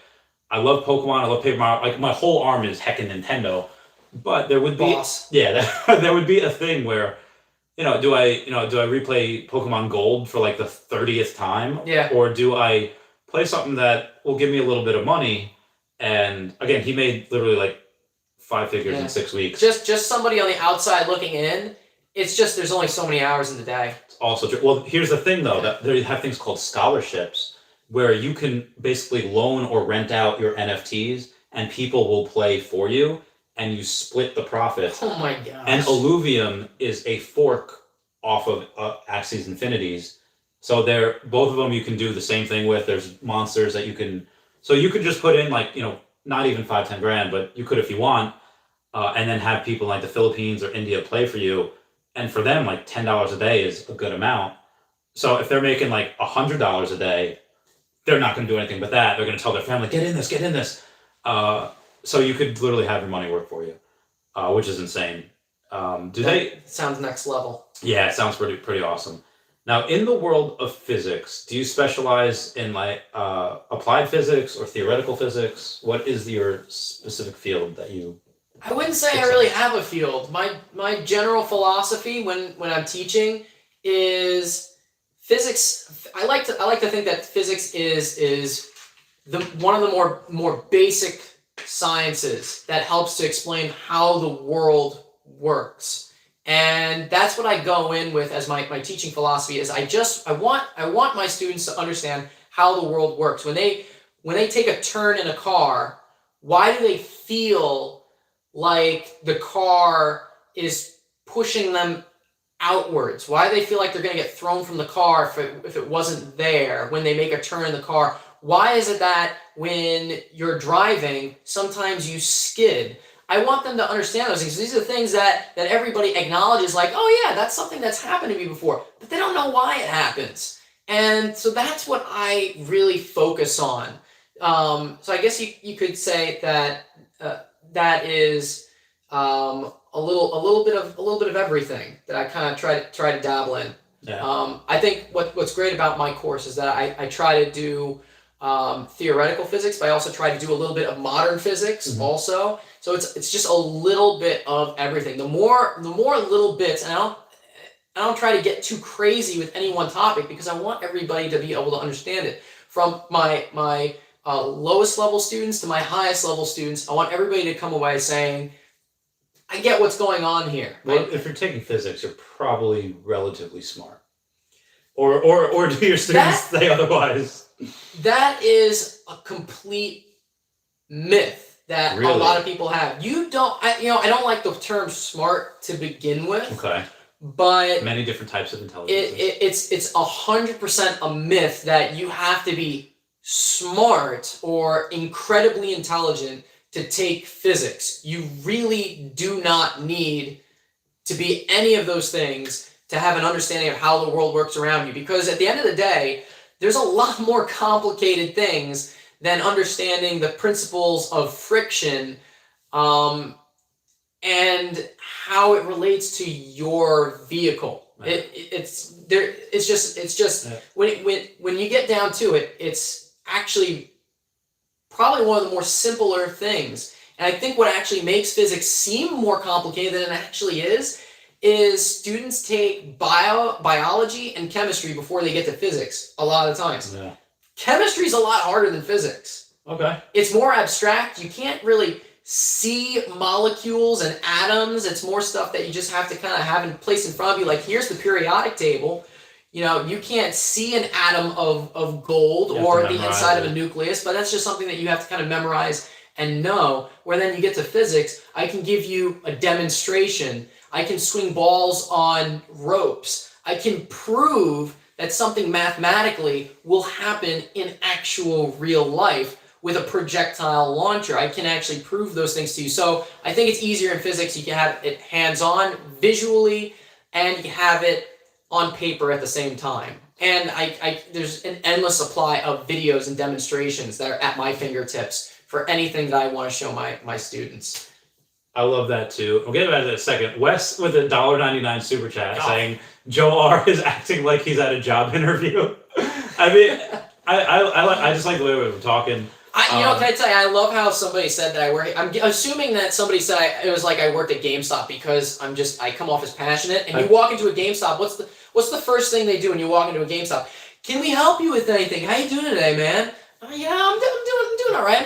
I love Pokemon, I love Paper Mario, like my whole arm is heckin' Nintendo. But there would be there would be a thing where, do I replay Pokemon Gold for like the 30th time? Yeah. Or do I play something that will give me a little bit of money? And again, he made literally like 5 figures in 6 weeks. Just somebody on the outside looking in, it's just there's only so many hours in the day. It's also true. Well, here's the thing though, that they have things called scholarships where you can basically loan or rent out your NFTs and people will play for you. And you split the profits. Oh my gosh. And Illuvium is a fork off of Axie's Infinities. So both of them you can do the same thing with. There's monsters that you can... So you could just put in like, not even 5-10 grand, but you could if you want, and then have people like the Philippines or India play for you. And for them, like $10 a day is a good amount. So if they're making like $100 a day, they're not going to do anything but that. They're going to tell their family, get in this. So you could literally have your money work for you, which is insane. Sounds next level. Yeah, it sounds pretty awesome. Now, in the world of physics, do you specialize in like applied physics or theoretical physics? What is your specific field that you... I wouldn't say I really have a field. My general philosophy when I'm teaching is physics. I like to think that physics is one of the more basic sciences that helps to explain how the world works. And that's what I go in with as my teaching philosophy is I want my students to understand how the world works. When they take a turn in a car, why do they feel like the car is pushing them outwards? Why do they feel like they're going to get thrown from the car if it wasn't there when they make a turn in the car? Why is it that when you're driving, sometimes you skid? I want them to understand those things. These are the things that everybody acknowledges, like, oh yeah, that's something that's happened to me before, but they don't know why it happens. And so that's what I really focus on. So I guess you could say that that is a little bit of everything that I kind of try to dabble in. Yeah. I think what's great about my course is that I try to do theoretical physics, but I also try to do a little bit of modern physics also. So it's just a little bit of everything. The more little bits, and I don't try to get too crazy with any one topic because I want everybody to be able to understand it. From my lowest level students to my highest level students, I want everybody to come away saying, I get what's going on here. Well, if you're taking physics, you're probably relatively smart. Or do your students say otherwise? That is a complete myth that Really? A lot of people have. I don't like the term smart to begin with. Okay. But many different types of intelligence. It's 100% a myth that you have to be smart or incredibly intelligent to take physics. You really do not need to be any of those things to have an understanding of how the world works around you. Because at the end of the day, there's a lot more complicated things than understanding the principles of friction and how it relates to your vehicle. Right. It's just yeah. when you get down to it, it's actually probably one of the more simpler things. And I think what actually makes physics seem more complicated than it actually is students take biology and chemistry before they get to physics a lot of times. Yeah. Chemistry is a lot harder than physics. Okay. It's more abstract. You can't really see molecules and atoms. It's more stuff that you just have to kind of have in place in front of you. Like, here's the periodic table. You know, you can't see an atom of gold or the inside of a nucleus, but that's just something that you have to kind of memorize and know. Where then you get to physics, I can give you a demonstration. I can swing balls on ropes. I can prove that something mathematically will happen in actual real life with a projectile launcher. I can actually prove those things to you. So I think it's easier in physics. You can have it hands-on, visually, and you can have it on paper at the same time. And there's an endless supply of videos and demonstrations that are at my fingertips for anything that I want to show my students. I love that too. We'll get back to that in a second. Wes with a $1.99 super chat saying Joe R is acting like he's at a job interview. I mean, I just like the way we were talking. Can I tell you, I love how somebody said that I work. I'm assuming that somebody said it was like I worked at Gamestop because I come off as passionate. And you walk into a Gamestop, what's the first thing they do when you walk into a Gamestop? Can we help you with anything? How you doing today, man? Yeah, I'm doing all right.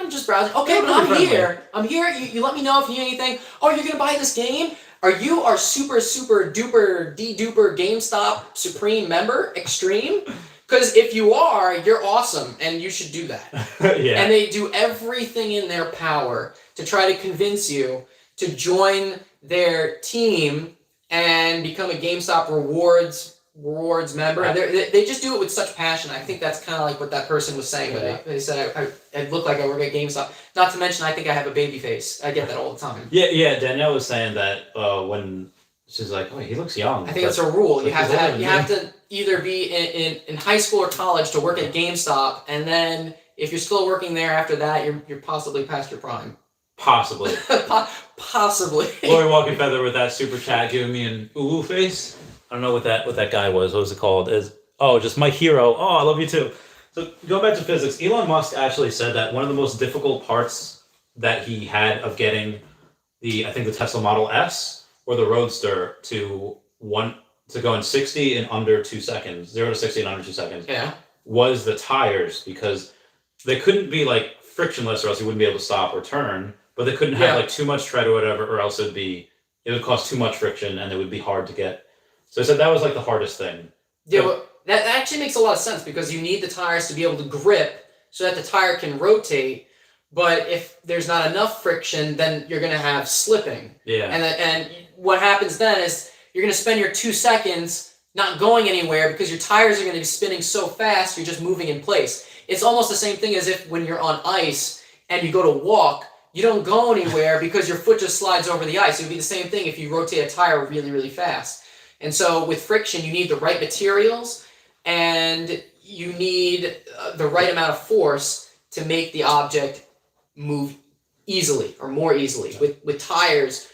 I'm just browsing. Okay, but I'm here. I'm here. You let me know if you need anything. Oh, you're gonna buy this game? Are you our super duper de-duper GameStop Supreme member Extreme? Because if you are, you're awesome, and you should do that. Yeah. And they do everything in their power to try to convince you to join their team and become a GameStop rewards member. And they just do it with such passion. I think that's kind of like what that person was saying. Yeah. But they said I look like I work at GameStop. Not to mention, I think I have a baby face. I get that all the time. Yeah. Danielle was saying that when she's like, "Oh, he looks young." I think it's a rule. You have to either be in high school or college to work at GameStop, and then if you're still working there after that, you're possibly past your prime. Possibly. Possibly. Lori Walking Feather with that super chat giving me an ooh face. I don't know what that guy was. What was it called? Just my hero. Oh, I love you too. So going back to physics, Elon Musk actually said that one of the most difficult parts that he had of getting the Tesla Model S or the Roadster to go in 60 in under 2 seconds, 0 to 60 in under 2 seconds. Yeah. Was the tires, because they couldn't be like frictionless or else you wouldn't be able to stop or turn, but they couldn't have like too much tread or whatever, or else it would cause too much friction and it would be hard to get. So I said that was like the hardest thing. Yeah, well, that actually makes a lot of sense because you need the tires to be able to grip so that the tire can rotate. But if there's not enough friction, then you're going to have slipping. Yeah. And what happens then is you're going to spend your 2 seconds not going anywhere because your tires are going to be spinning so fast, you're just moving in place. It's almost the same thing as if when you're on ice and you go to walk, you don't go anywhere because your foot just slides over the ice. It would be the same thing if you rotate a tire really, really fast. And so with friction, you need the right materials and you need the right amount of force to make the object move easily or more easily. With tires,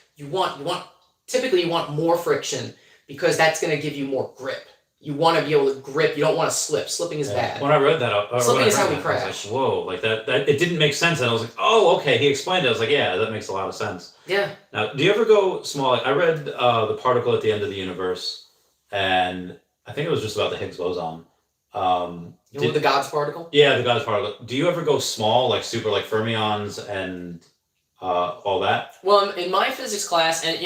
typically you want more friction because that's going to give you more grip. You want to be able to grip. You don't want to slip. Slipping is bad. When I read that, slipping is how we crash. I was like, whoa, like that it didn't make sense. And I was like, oh, okay. He explained it. I was like, yeah, that makes a lot of sense. Yeah. Now, do you ever go small? Like, I read The Particle at the End of the Universe, and I think it was just about the Higgs boson. The God's particle? Yeah, the God's particle. Do you ever go small, like super, like fermions and all that? Well, in my physics class, and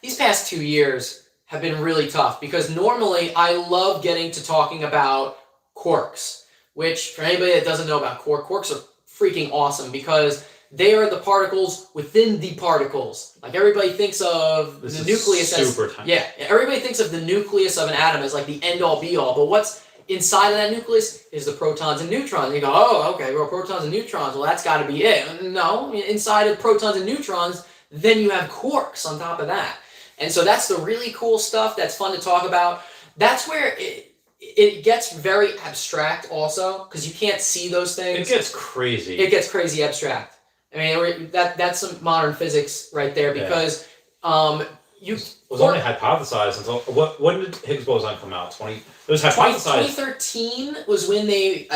these past 2 years have been really tough because normally I love getting to talking about quarks, which for anybody that doesn't know about quarks are freaking awesome because they are the particles within the particles. Like everybody thinks of the nucleus as super tiny. Yeah, everybody thinks of the nucleus of an atom as like the end all be all, but what's inside of that nucleus is the protons and neutrons. And you go, oh, okay, well, protons and neutrons, well, that's got to be it. No, inside of protons and neutrons, then you have quarks on top of that. And so that's the really cool stuff that's fun to talk about. That's where it gets very abstract also because you can't see those things. It gets crazy. It gets crazy abstract. I mean, that's some modern physics right there because it was only hypothesized until when did Higgs boson come out? It was hypothesized. 2013 was when they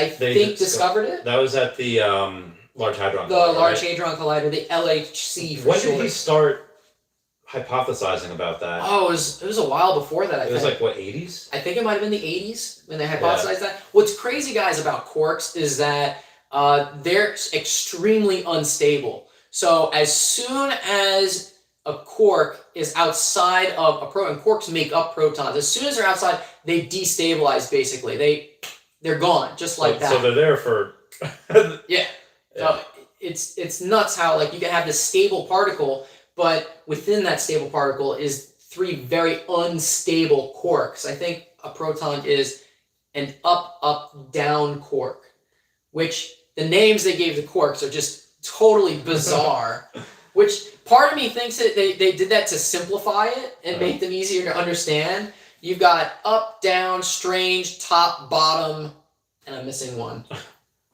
discovered it. That was at the Large Hadron Collider. The Large Hadron Collider, the LHC. When did he start hypothesizing about that? Oh, it was a while before that. I think it was like what, 80s? I think it might have been the 80s when they hypothesized that. What's crazy, guys, about quarks is that they're extremely unstable. So as soon as a quark is outside of a proton, quarks make up protons. As soon as they're outside, they destabilize. Basically, they're gone, just like that. So they're there for. Yeah. So it's nuts how like you can have this stable particle, but within that stable particle is three very unstable quarks. I think a proton is an up-up-down quark, which the names they gave the quarks are just totally bizarre. Which part of me thinks that they did that to simplify it and make them easier to understand. You've got up, down, strange, top, bottom, and I'm missing one.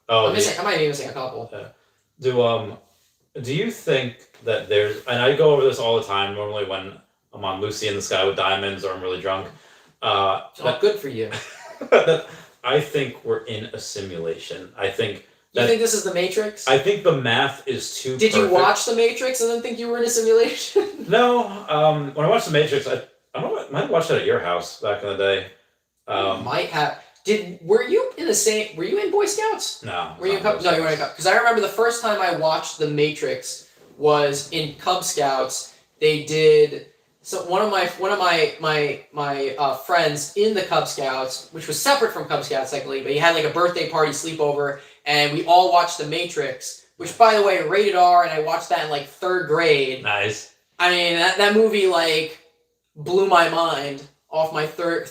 I might be missing a couple. Do you think that there's, and I go over this all the time normally when I'm on Lucy in the Sky with Diamonds or I'm really drunk. Good for you. I think we're in a simulation. I think. You think this is the Matrix? I think the math is too Did perfect. you watch the Matrix and then think you were in a simulation? No. When I watched the Matrix, I might have watched it at your house back in the day. Might have. Were you in Boy Scouts? No. Were you in Cub? No, you weren't in Cub. Because I remember the first time I watched The Matrix was in Cub Scouts. They did one of my friends in the Cub Scouts, which was separate from Cub Scouts technically, but he had like a birthday party sleepover, and we all watched The Matrix, which by the way rated R, and I watched that in like 3rd grade. Nice. I mean that movie like blew my mind off my third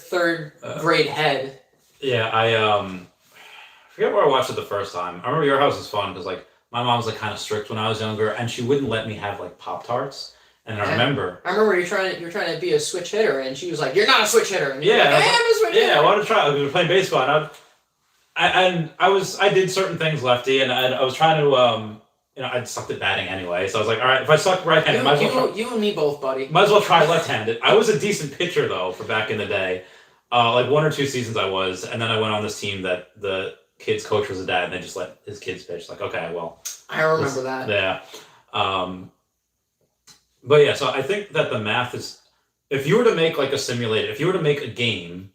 grade head. Yeah, I forget where I watched it the first time. I remember your house was fun because like my mom was like kind of strict when I was younger, and she wouldn't let me have like Pop-Tarts. And I remember you're trying to be a switch hitter, and she was like, "You're not a switch hitter." And yeah, like, I am a switch hitter. Yeah, I wanted to try. We were playing baseball, and I did certain things lefty, and I was trying to I'd sucked at batting anyway, so I was like, all right, if I suck right-handed, might as well try. You and me both, buddy. Might as well try left-handed. I was a decent pitcher though for back in the day. Like 1 or 2 seasons I was, and then I went on this team that the kid's coach was a dad, and they just let his kids pitch. Like, okay, well. I remember that. Yeah. But yeah, so I think that the math is, if you were to make like a simulator, if you were to make a game,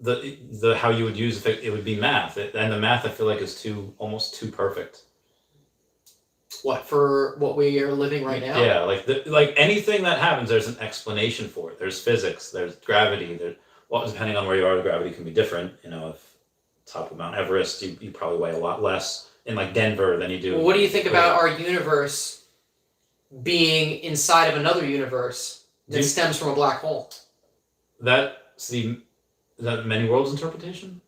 the how you would use it would be math, and the math I feel like is almost too perfect. What, for what we are living right now? Yeah, like anything that happens, there's an explanation for it. There's physics, there's gravity. Well, depending on where you are, the gravity can be different. If top of Mount Everest, you probably weigh a lot less in like Denver than you do. Well, what do you think about our universe being inside of another universe that stems from a black hole? Is that many worlds interpretation?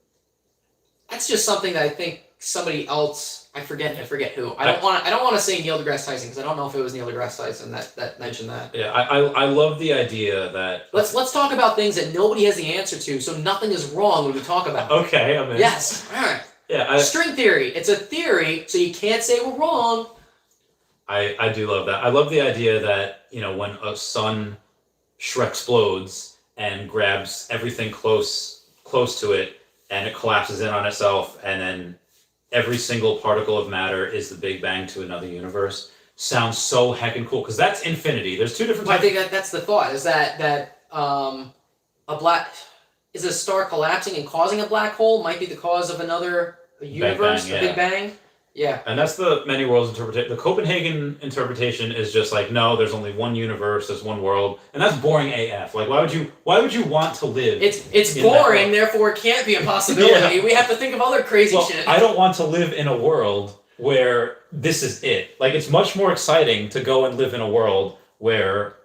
That's just something that I think somebody else. I forget who. I don't want to say Neil deGrasse Tyson because I don't know if it was Neil deGrasse Tyson that mentioned that. Yeah, I love the idea that let's talk about things that nobody has the answer to, so nothing is wrong when we talk about it. Okay, I'm in. Yes. All right. Yeah. String theory. It's a theory, so you can't say we're wrong. I do love that. I love the idea that when a sun explodes and grabs everything close to it, and it collapses in on itself, and then every single particle of matter is the Big Bang to another universe. Sounds so heckin' cool, because that's infinity. There's 2 different types. I think that's the thought, is that a star collapsing and causing a black hole might be the cause of another universe, Big Big Bang. Yeah. And that's the many worlds interpretation. The Copenhagen interpretation is just like, no, there's only one universe, there's one world, and that's boring AF. Like, why would you want to live? It's boring, therefore it can't be a possibility. Yeah. We have to think of other crazy shit. I don't want to live in a world where this is it. Like, it's much more exciting to go and live in a world where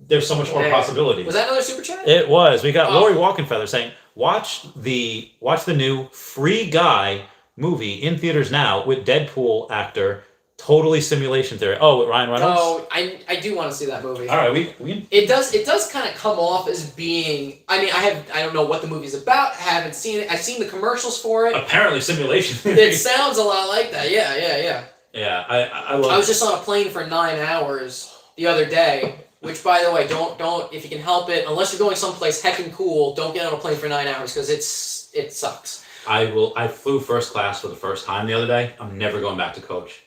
there's so much more possibilities. Was that another super chat? It was. We got Lori Walkenfeather saying, watch the new Free Guy movie in theaters now with Deadpool actor, totally simulation theory. Oh, with Ryan Reynolds. Oh, I do want to see that movie. All right, we it does kind of come off as being. I mean, I don't know what the movie's about. I haven't seen it. I've seen the commercials for it. Apparently, simulation theory. It sounds a lot like that. Yeah. Yeah, I love. I was just on a plane for 9 hours the other day. Which, by the way, don't if you can help it, unless you're going someplace heckin' cool, don't get on a plane for 9 hours because it sucks. I flew first class for the first time the other day. I'm never going back to coach.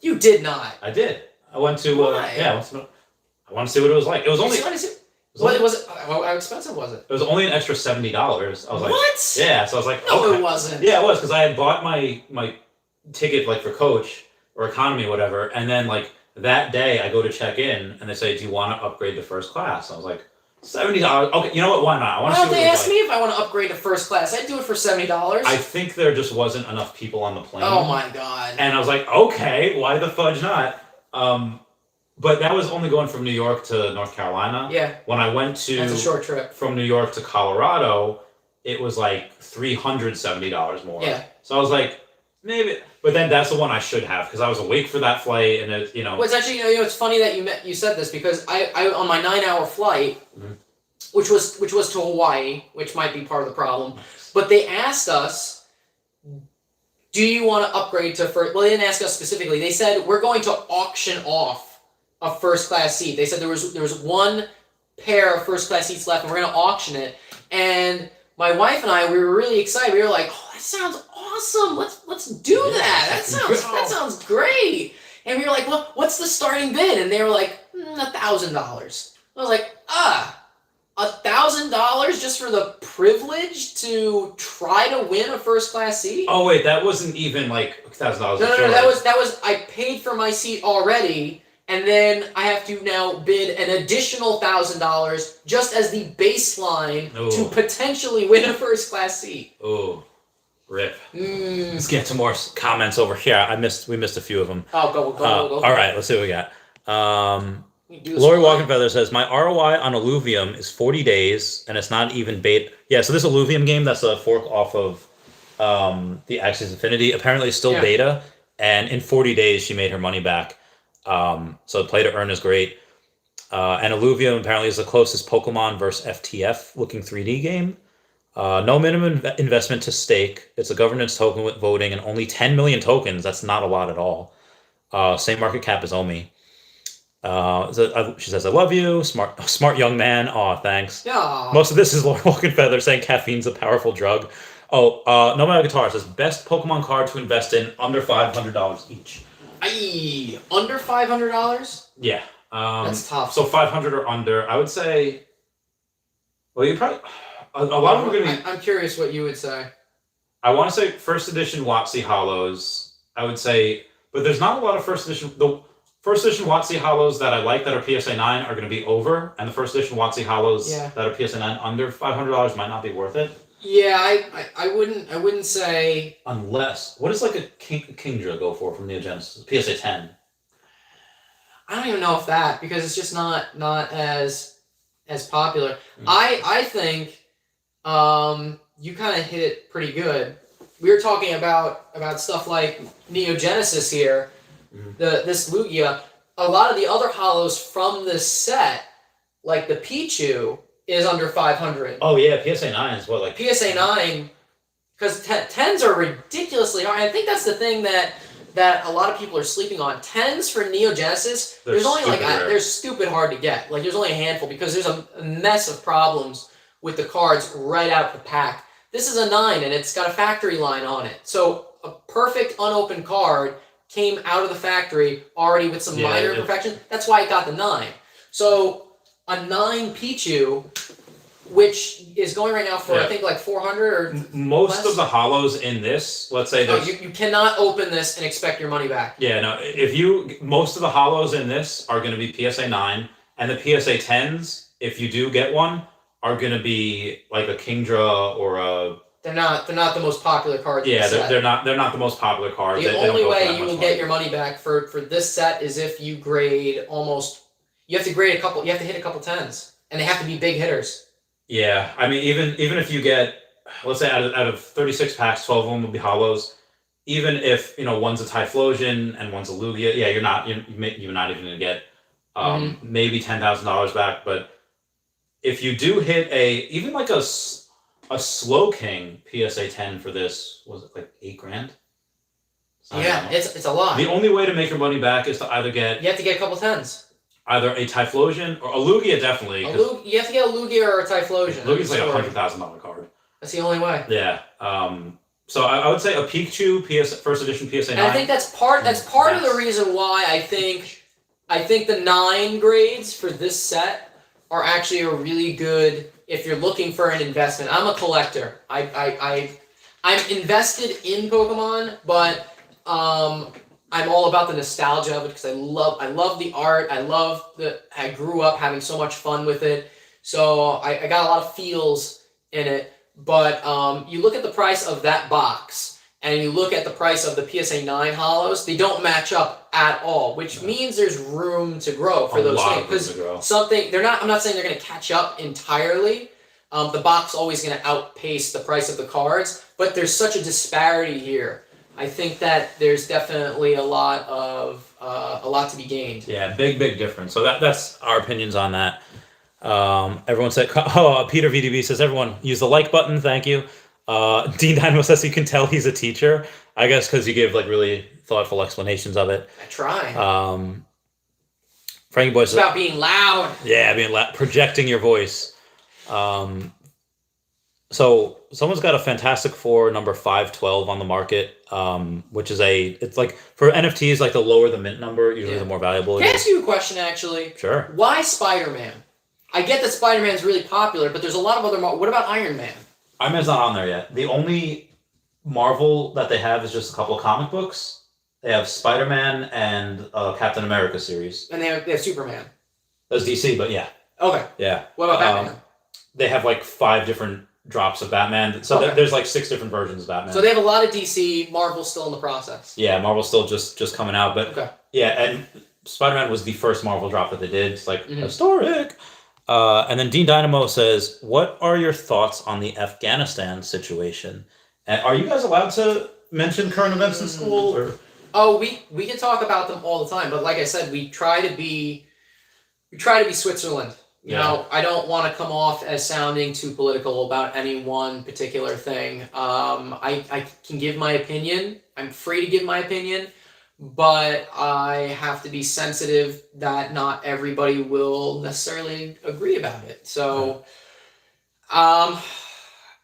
You did not. I did. I went to I want to see what it was like. It was only. What was it? How expensive was it? It was only an extra $70. I was like, what? Yeah, so I was like, no, it wasn't. Yeah, it was because I had bought my ticket like for coach, or economy, whatever. And then like that day, I go to check in, and they say, "Do you want to upgrade to first class?" I was like, $70. Okay, you know what? Why not? I want Why to don't see they what it's ask like. me if I want to upgrade to first class? I'd do it for $70. I think there just wasn't enough people on the plane. Oh my god. And I was like, okay, why the fudge not? But that was only going from New York to North Carolina. Yeah. When I went to That's a short trip. from New York to Colorado, it was like $370 more. Yeah. So I was like, maybe, but then that's the one I should have because I was awake for that flight, and it, Well, it's actually it's funny that you said this because I on my 9-hour flight, which was to Hawaii, which might be part of the problem, but they asked us, do you want to upgrade to first? Well, they didn't ask us specifically. They said we're going to auction off a first class seat. They said there was one pair of first class seats left, and we're going to auction it. And my wife and I, we were really excited. We were like, "Oh, that sounds awesome! Let's do that. That sounds great." And we were like, "Well, what's the starting bid?" And they were like, $1,000. I was like, $1,000 just for the privilege to try to win a first class seat? Oh wait, that wasn't even like $1,000. No, that was I paid for my seat already, and then I have to now bid an additional $1,000 just as the baseline to potentially win a first class seat. Oh, rip. Let's get some more comments over here. We missed a few of them. Oh, go. All right, let's see what we got. Lori Walkenfeather says, my ROI on Illuvium is 40 days, and it's not even bait. Yeah, so this Illuvium game, that's a fork off of the Axis Infinity, apparently is still beta, and in 40 days she made her money back. So play to earn is great. And Illuvium apparently is the closest Pokemon versus FTF looking 3D game. No minimum investment to stake. It's a governance token with voting and only 10 million tokens. That's not a lot at all. Same market cap as Omi. She says, I love you. Smart young man. Aw, thanks. Yeah. Most of this is Laura Walkenfeather saying caffeine's a powerful drug. Nomad Guitar says, best Pokemon card to invest in under $500 each. Aye, under $500? Yeah. That's tough. So 500 or under. I would say, well, you probably, a lot of them are going to be. I'm curious what you would say. I want to say first edition WotC Hollows. I would say, but there's not a lot of first edition. The first edition WotC Hollows that I like that are PSA 9 are going to be over, and the first edition WotC Hollows that are PSA 9 under $500 might not be worth it. Yeah, I wouldn't say, unless what does like a Kingdra go for from Neo Genesis? PSA 10. I don't even know if that, because it's just not as popular. I think you kind of hit it pretty good. We were talking about stuff like Neo Genesis here. This Lugia, a lot of the other hollows from this set, like the Pichu, is under 500. Oh yeah, PSA 9 is what, like PSA 9, because 10s are ridiculously hard. I think that's the thing that a lot of people are sleeping on. 10s for Neo Genesis, they're stupid hard to get. Like there's only a handful because there's a mess of problems with the cards right out the pack. This is a 9 and it's got a factory line on it. So a perfect unopened card came out of the factory already with some minor imperfections. That's why it got the 9. So a 9 Pichu, which is going right now for I think like 400 or most less. of the hollows in this, let's say you cannot open this and expect your money back. Yeah, no. Most of the hollows in this are going to be PSA 9, and the PSA 10s, if you do get one, are going to be like a Kingdra or a. They're not the most popular cards. Yeah, they're not the most popular cards. The only way you will get your money back for this set is if you grade almost. You have to grade a couple. You have to hit a couple 10s, and they have to be big hitters. Yeah, I mean, even if you get, let's say out of 36 packs, 12 of them will be hollows. Even if one's a Typhlosion and one's a Lugia, you're not even gonna get maybe $10,000 back. But if you do hit even like a Slow King PSA 10 for this, was it like $8,000? Yeah, it's a lot. The only way to make your money back is to either get. You have to get a couple 10s. Either a Typhlosion or a Lugia, definitely. You have to get a Lugia or a Typhlosion. Lugia's like a $100,000 card. That's the only way. Yeah. So I would say a Pikachu first edition PSA 9. And I think that's part of the reason why I think the 9 grades for this set are actually a really good if you're looking for an investment. I'm a collector. I'm invested in Pokemon, but I'm all about the nostalgia of it because I love the art. I grew up having so much fun with it. So I got a lot of feels in it. But you look at the price of that box and you look at the price of the PSA 9 hollows, they don't match up at all, which means there's room to grow for those things. Because I'm not saying they're going to catch up entirely. The box always going to outpace the price of the cards, but there's such a disparity here. I think that there's definitely a lot to be gained. Yeah, big difference. So that's our opinions on that. Everyone said, Peter VDB says, everyone use the like button. Thank you. Dean Dynamo says you can tell he's a teacher. I guess because you give like really thoughtful explanations of it. I try. Frankie Boy says, it's about being loud. Yeah, being loud, projecting your voice. So someone's got a Fantastic Four number 512 on the market, which is it's like for NFTs, like the lower the mint number, usually the more valuable it is. Can I ask you a question, actually? Sure. Why Spider-Man? I get that Spider-Man's really popular, but there's a lot of other... What about Iron Man? Iron Man's not on there yet. The only Marvel that they have is just a couple of comic books. They have Spider-Man and Captain America series. And they have Superman. That's DC, but yeah. Okay. Yeah. What about Batman? They have like 5 different drops of Batman. So there's like 6 different versions of Batman. So they have a lot of DC. Marvel's still in the process. Yeah, Marvel's still just coming out. But yeah, and Spider-Man was the first Marvel drop that they did. It's like historic. And then Dean Dynamo says, what are your thoughts on the Afghanistan situation? And are you guys allowed to mention current events in school? Or? Oh, we can talk about them all the time. But like I said, we try to be Switzerland. You know, I don't want to come off as sounding too political about any one particular thing. I can give my opinion. I'm free to give my opinion. But I have to be sensitive that not everybody will necessarily agree about it. So, I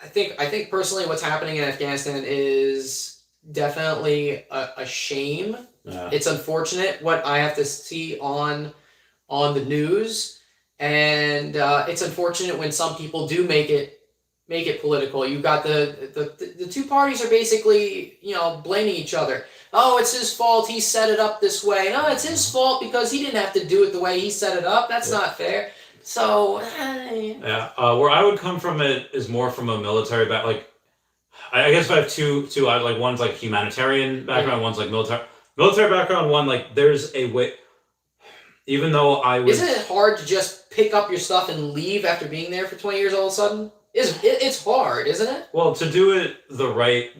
think personally, what's happening in Afghanistan is definitely a shame. Yeah. It's unfortunate what I have to see on the news, and it's unfortunate when some people do make it political. You've got the two parties are basically blaming each other. Oh, it's his fault. He set it up this way. No, it's his fault because he didn't have to do it the way he set it up. That's not fair. So, where I would come from it is more from a military background. Like, I guess I have two. Like one's like humanitarian background, one's like military background. One like there's a way. Even though isn't it hard to just pick up your stuff and leave after being there for 20 years all of a sudden? It's hard, isn't it? Well, to do it the right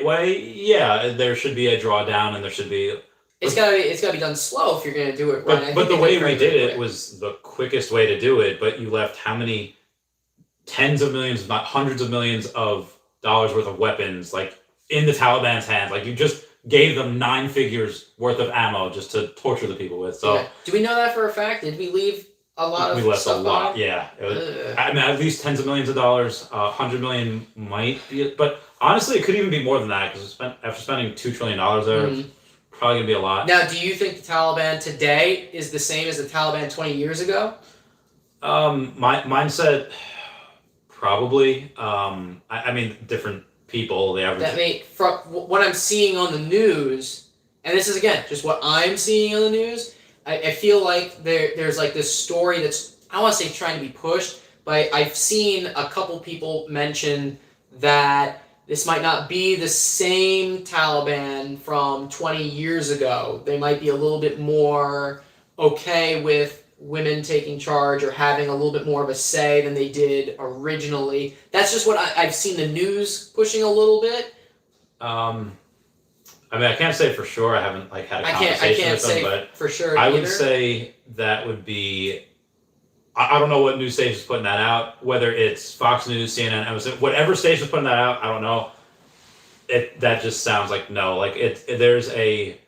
way, yeah, there should be a drawdown, and there should be. It's gotta be done slow if you're gonna do it right. But the way we did it was the quickest way to do it. But you left how many tens of millions, if not hundreds of millions of dollars worth of weapons, like in the Taliban's hands. Like you just gave them 9 figures worth of ammo just to torture the people with. So do we know that for a fact? Did we leave a lot of stuff? We left a lot. Yeah, I mean, at least tens of millions of dollars. 100 million might be, but honestly, it could even be more than that because after spending $2 trillion there, it's probably gonna be a lot. Now, do you think the Taliban today is the same as the Taliban 20 years ago? My mindset, probably. I mean, different people. The average. From what I'm seeing on the news, and this is again just what I'm seeing on the news. I feel like there's like this story that's, I don't want to say trying to be pushed, but I've seen a couple people mention that this might not be the same Taliban from 20 years ago. They might be a little bit more okay with women taking charge or having a little bit more of a say than they did originally. That's just what I've seen the news pushing a little bit. I mean, I can't say for sure. I haven't had a conversation with them, but for sure. I would say that would be. I don't know what news station is putting that out. Whether it's Fox News, CNN, MSN, whatever station is putting that out, I don't know. That just sounds like no. Like there's a.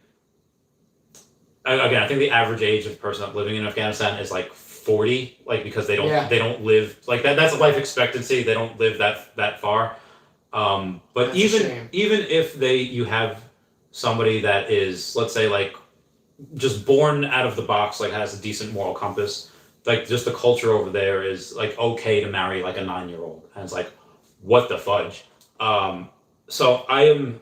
Again, I think the average age of a person living in Afghanistan is like 40. Like because they don't live like that. That's a life expectancy. They don't live that far. But that's even if you have somebody that is, let's say, like just born out of the box, like has a decent moral compass, like just the culture over there is like okay to marry like a 9-year-old, and it's like what the fudge. So I am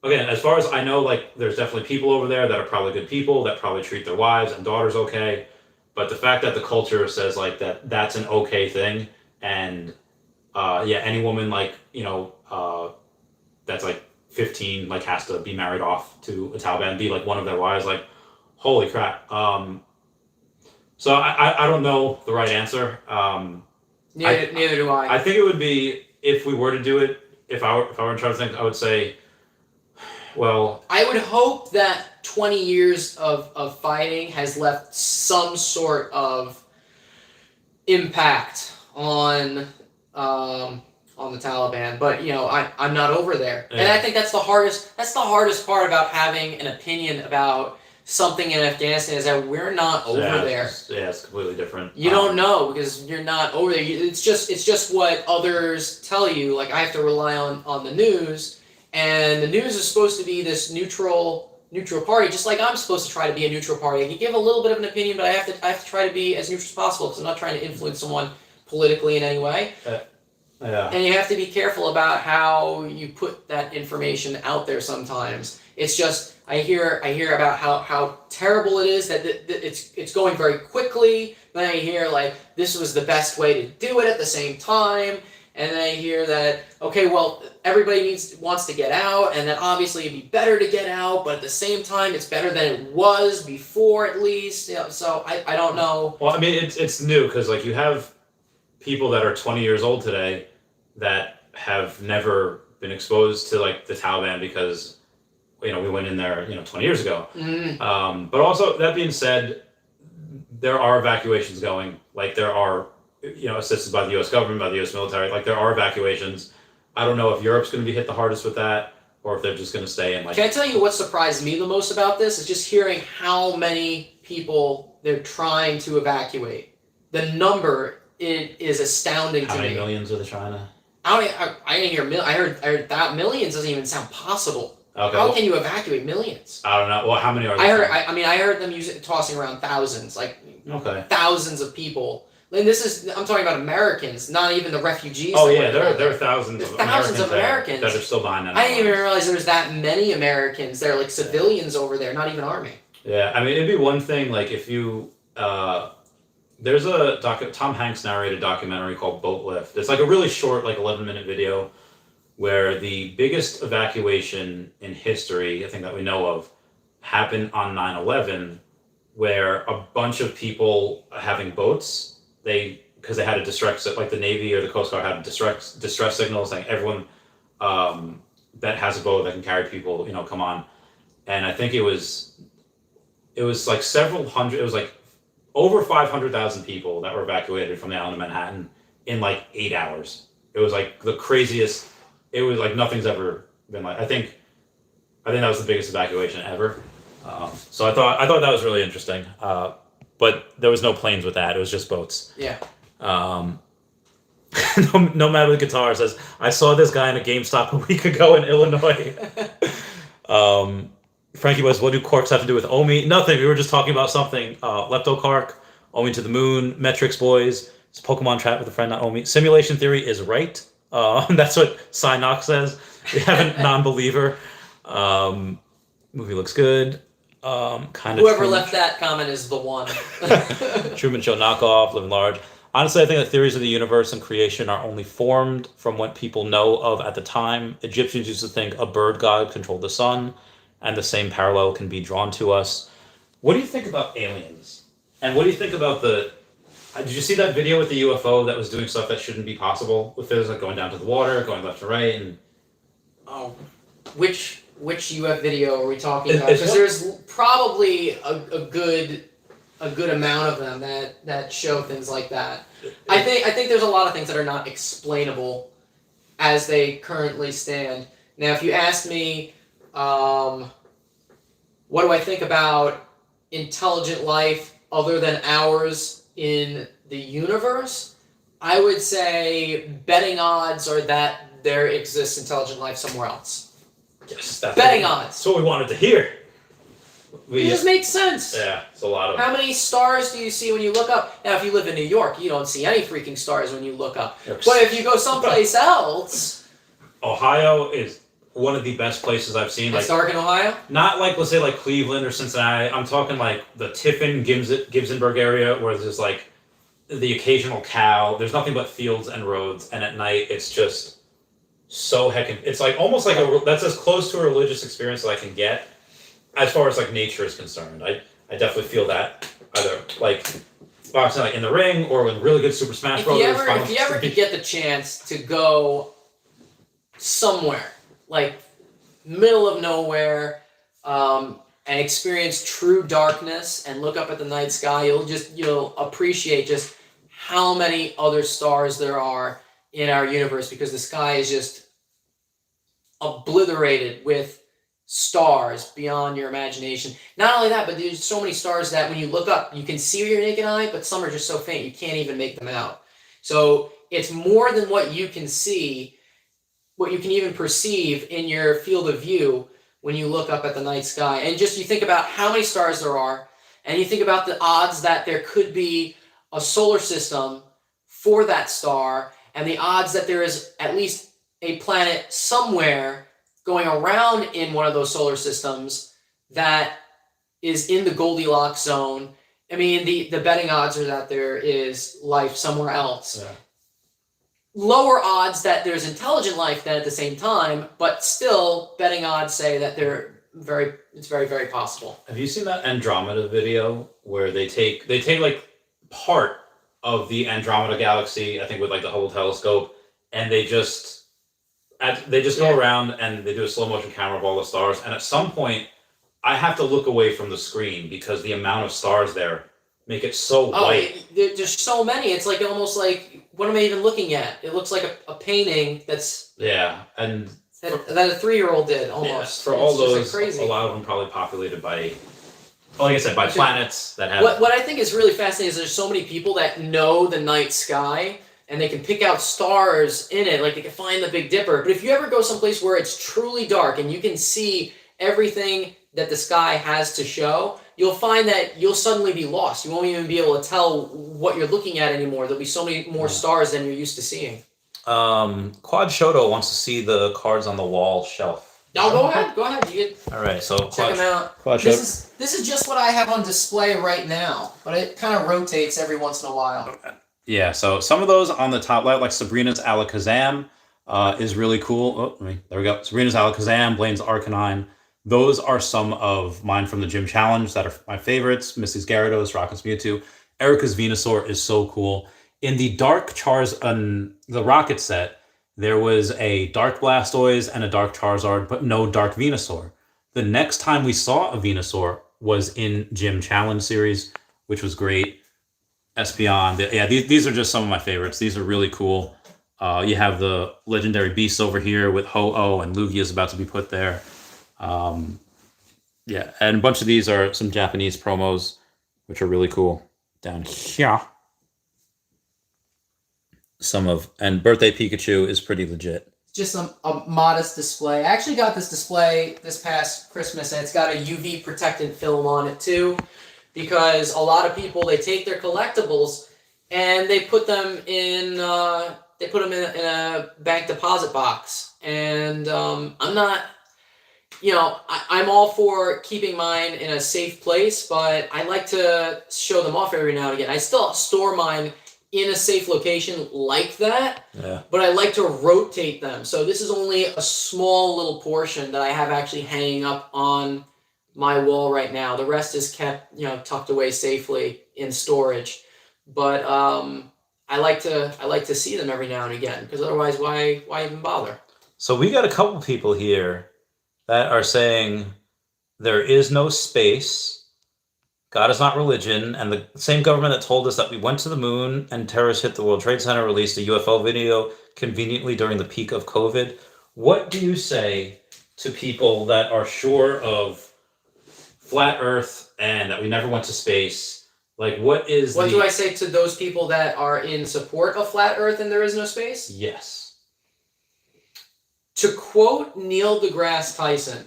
again, as far as I know, like there's definitely people over there that are probably good people that probably treat their wives and daughters okay. But the fact that the culture says like that's an okay thing, and yeah, any woman like that's like 15 like has to be married off to a Taliban, be like one of their wives. Like, holy crap. So I don't know the right answer. Neither do I. I think it would be if we were to do it. If I were trying to think, I would say, well, I would hope that 20 years of fighting has left some sort of impact on the Taliban, but I'm not over there, yeah. and I think that's the hardest part about having an opinion about something in Afghanistan is that we're not over there. It's completely different. You don't know because you're not over there. It's just what others tell you. Like I have to rely on the news, and the news is supposed to be this neutral party, just like I'm supposed to try to be a neutral party. I can give a little bit of an opinion, but I have to try to be as neutral as possible because I'm not trying to influence someone politically in any way. Yeah. And you have to be careful about how you put that information out there sometimes. It's just I hear about how terrible it is that it's going very quickly. Then I hear like this was the best way to do it at the same time. And then I hear that okay, well everybody wants to get out, and that obviously it'd be better to get out, but at the same time it's better than it was before at least. So I don't know. Well, I mean it's new because like you have people that are 20 years old today that have never been exposed to like the Taliban because we went in there 20 years ago. Mm-hmm. But also that being said, there are evacuations going. Like there are assisted by the U.S. government, by the U.S. military. Like there are evacuations. I don't know if Europe's going to be hit the hardest with that or if they're just going to stay in. Like, can I tell you what surprised me the most about this is just hearing how many people they're trying to evacuate. The number it is astounding to me. How many millions are they trying to? I didn't hear I heard that millions doesn't even sound possible. Okay. How can you evacuate millions? I don't know. Well, how many are they? I heard them tossing around thousands, like thousands of people. And I'm talking about Americans, not even the refugees. Oh yeah, there are thousands. There's of thousands of Americans Americans that are still behind that. I didn't even realize there was that many Americans. They're like civilians over there, not even army. Yeah, I mean it'd be one thing like if you. There's a Tom Hanks narrated documentary called Boat Lift. It's like a really short, like 11-minute video where the biggest evacuation in history, I think that we know of, happened on 9/11, where a bunch of people having boats, because they had a distress, like the Navy or the Coast Guard had a distress signal saying everyone that has a boat that can carry people, come on. And I think it was like several hundred, it was like over 500,000 people that were evacuated from the island of Manhattan in like 8 hours. It was like the craziest. It was like nothing's ever been like. I think that was the biggest evacuation ever. So I thought that was really interesting. But there was no planes with that. It was just boats. Yeah. Nomad with Guitar says, I saw this guy in a GameStop a week ago in Illinois. Frankie was, what do quarks have to do with Omi? Nothing. We were just talking about something. Leptocark, Omi to the moon, Metrics Boys, it's Pokemon chat with a friend, not Omi. Simulation theory is right. That's what Cynox says. We have a non-believer. Movie looks good. Whoever left that comment is the one. Truman Show knockoff, living large. Honestly, I think the theories of the universe and creation are only formed from what people know of at the time. Egyptians used to think a bird god controlled the sun, and the same parallel can be drawn to us. What do you think about aliens? And what do you think about did you see that video with the UFO that was doing stuff that shouldn't be possible? With things like going down to the water, going left to right, and... Oh, which UF video are we talking about? Because there's probably a good amount of them that show things like that. I think there's a lot of things that are not explainable as they currently stand. Now, if you ask me, what do I think about intelligent life other than ours in the universe? I would say betting odds are that there exists intelligent life somewhere else. Yes, that's betting odds. That's what we wanted to hear. It just makes sense. Yeah, it's a lot of... How many stars do you see when you look up? Now, if you live in New York, you don't see any freaking stars when you look up. But if you go someplace else... Ohio is one of the best places I've seen. It's dark in Ohio? Not like, let's say, like Cleveland or Cincinnati. I'm talking like the Tiffin, Gibsonburg area where there's like the occasional cow. There's nothing but fields and roads. And at night, it's just so heckin'. It's like almost like that's as close to a religious experience as I can get as far as like nature is concerned. I definitely feel that either like boxing like in the ring or with really good Super Smash Brothers. If you ever could get the chance to go somewhere, like middle of nowhere, and experience true darkness and look up at the night sky, you'll appreciate just how many other stars there are in our universe, because the sky is just obliterated with stars beyond your imagination. Not only that, but there's so many stars that when you look up, you can see with your naked eye, but some are just so faint you can't even make them out. So it's more than what you can see, what you can even perceive in your field of view when you look up at the night sky. And just you think about how many stars there are, and you think about the odds that there could be a solar system for that star, and the odds that there is at least a planet somewhere going around in one of those solar systems that is in the Goldilocks zone. I mean, the betting odds are that there is life somewhere else. Yeah. Lower odds that there's intelligent life then at the same time, but still betting odds say that it's very, very possible. Have you seen that Andromeda video where they take like part of the Andromeda galaxy, I think with like the Hubble telescope, and they just go around and they do a slow motion camera of all the stars, and at some point I have to look away from the screen because the amount of stars there make it so white. There's so many. It's like almost like, what am I even looking at? It looks like a painting that's and that a 3-year-old did almost. For all those, crazy. A lot of them probably populated by, like I said, by planets that have. What I think is really fascinating is there's so many people that know the night sky and they can pick out stars in it, like they can find the Big Dipper. But if you ever go someplace where it's truly dark and you can see everything that the sky has to show, you'll find that you'll suddenly be lost. You won't even be able to tell what you're looking at anymore. There'll be so many more stars than you're used to seeing. Quad Shoto wants to see the cards on the wall shelf. No, go ahead. You can all right, so check them out. This is just what I have on display right now, but it kind of rotates every once in a while. Okay. Yeah, so some of those on the top left, like Sabrina's Alakazam, is really cool. There we go. Sabrina's Alakazam, Blaine's Arcanine. Those are some of mine from the Gym Challenge that are my favorites. Missy's Gyarados, Rocket's Mewtwo. Erica's Venusaur is so cool. In the Dark the Rocket set, there was a Dark Blastoise and a Dark Charizard, but no Dark Venusaur. The next time we saw a Venusaur was in Gym Challenge series, which was great. Espeon, these are just some of my favorites. These are really cool. You have the legendary beasts over here with Ho-Oh and Lugia is about to be put there. And a bunch of these are some Japanese promos, which are really cool. Down here. And Birthday Pikachu is pretty legit. Just a modest display. I actually got this display this past Christmas, and it's got a UV protectant film on it too, because a lot of people, they take their collectibles and they put them in a bank deposit box. And I'm not, I'm all for keeping mine in a safe place, but I like to show them off every now and again. I still store mine in a safe location like that, but I like to rotate them. So this is only a small little portion that I have actually hanging up on my wall right now. The rest is kept, tucked away safely in storage. But I like to see them every now and again, because otherwise, why even bother? So we got a couple people here that are saying there is no space. God is not religion, and the same government that told us that we went to the moon and terrorists hit the World Trade Center released a UFO video conveniently during the peak of COVID. What do you say to people that are sure of flat Earth and that we never went to space? Like, what do I say to those people that are in support of flat Earth and there is no space? Yes. To quote Neil deGrasse Tyson,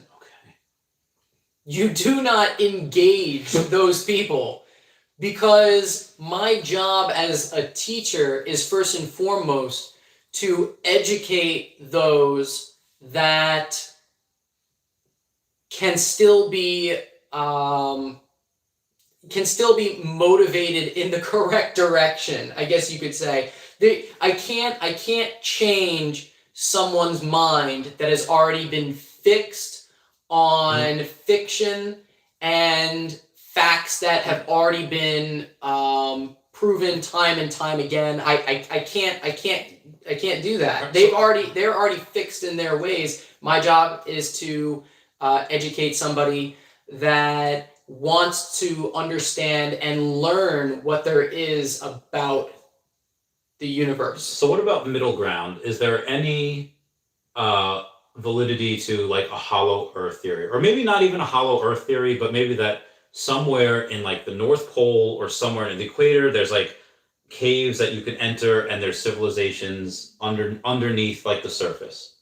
you do not engage those people, because my job as a teacher is first and foremost to educate those that can still be motivated in the correct direction, I guess you could say. I can't change someone's mind that has already been fixed on fiction and facts that have already been proven time and time again. I can't do that. They're already fixed in their ways. My job is to educate somebody that wants to understand and learn what there is about the universe. So what about middle ground? Is there any validity to like a hollow earth theory? Or maybe not even a hollow earth theory, but maybe that somewhere in like the North Pole or somewhere in the equator, there's like caves that you can enter and there's civilizations underneath like the surface.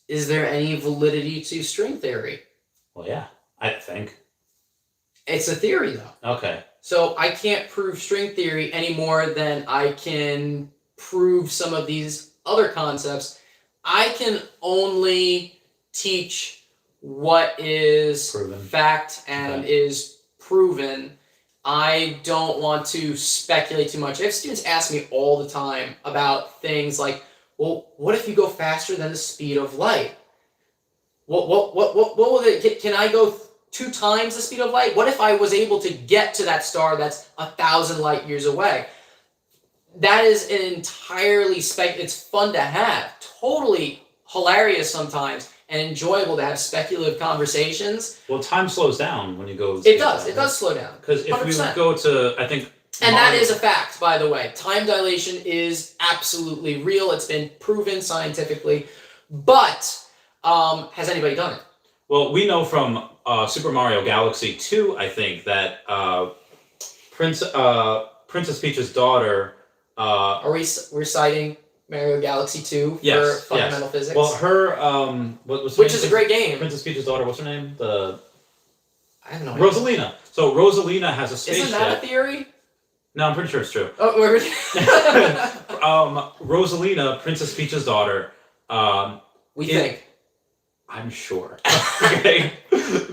Is there any validity to string theory? Well, yeah, I think. It's a theory, though. Okay. So I can't prove string theory any more than I can prove some of these other concepts. I can only teach what is Proven. fact and is proven. I don't want to speculate too much. I have students ask me all the time about things like, well, what if you go faster than the speed of light? What will it, can I go 2 times the speed of light? What if I was able to get to that star that's 1,000 light years away? That is an entirely it's fun to have, totally hilarious sometimes, and enjoyable to have speculative conversations. Well, time slows down when you go. It does slow down. Because if 100%. we go to, I think. And that is a fact, by the way. Time dilation is absolutely real. It's been proven scientifically. But has anybody done it? Well, we know from Super Mario Galaxy 2, I think, that Princess Peach's daughter... Are we reciting Mario Galaxy 2 for fundamental physics? Well, her... which is a great game. Princess Peach's daughter, what's her name? I have no idea. Rosalina. So Rosalina has a spaceship. Isn't that a theory? No, I'm pretty sure it's true. Oh, Rosalina, Princess Peach's daughter... we think. I'm sure. Okay?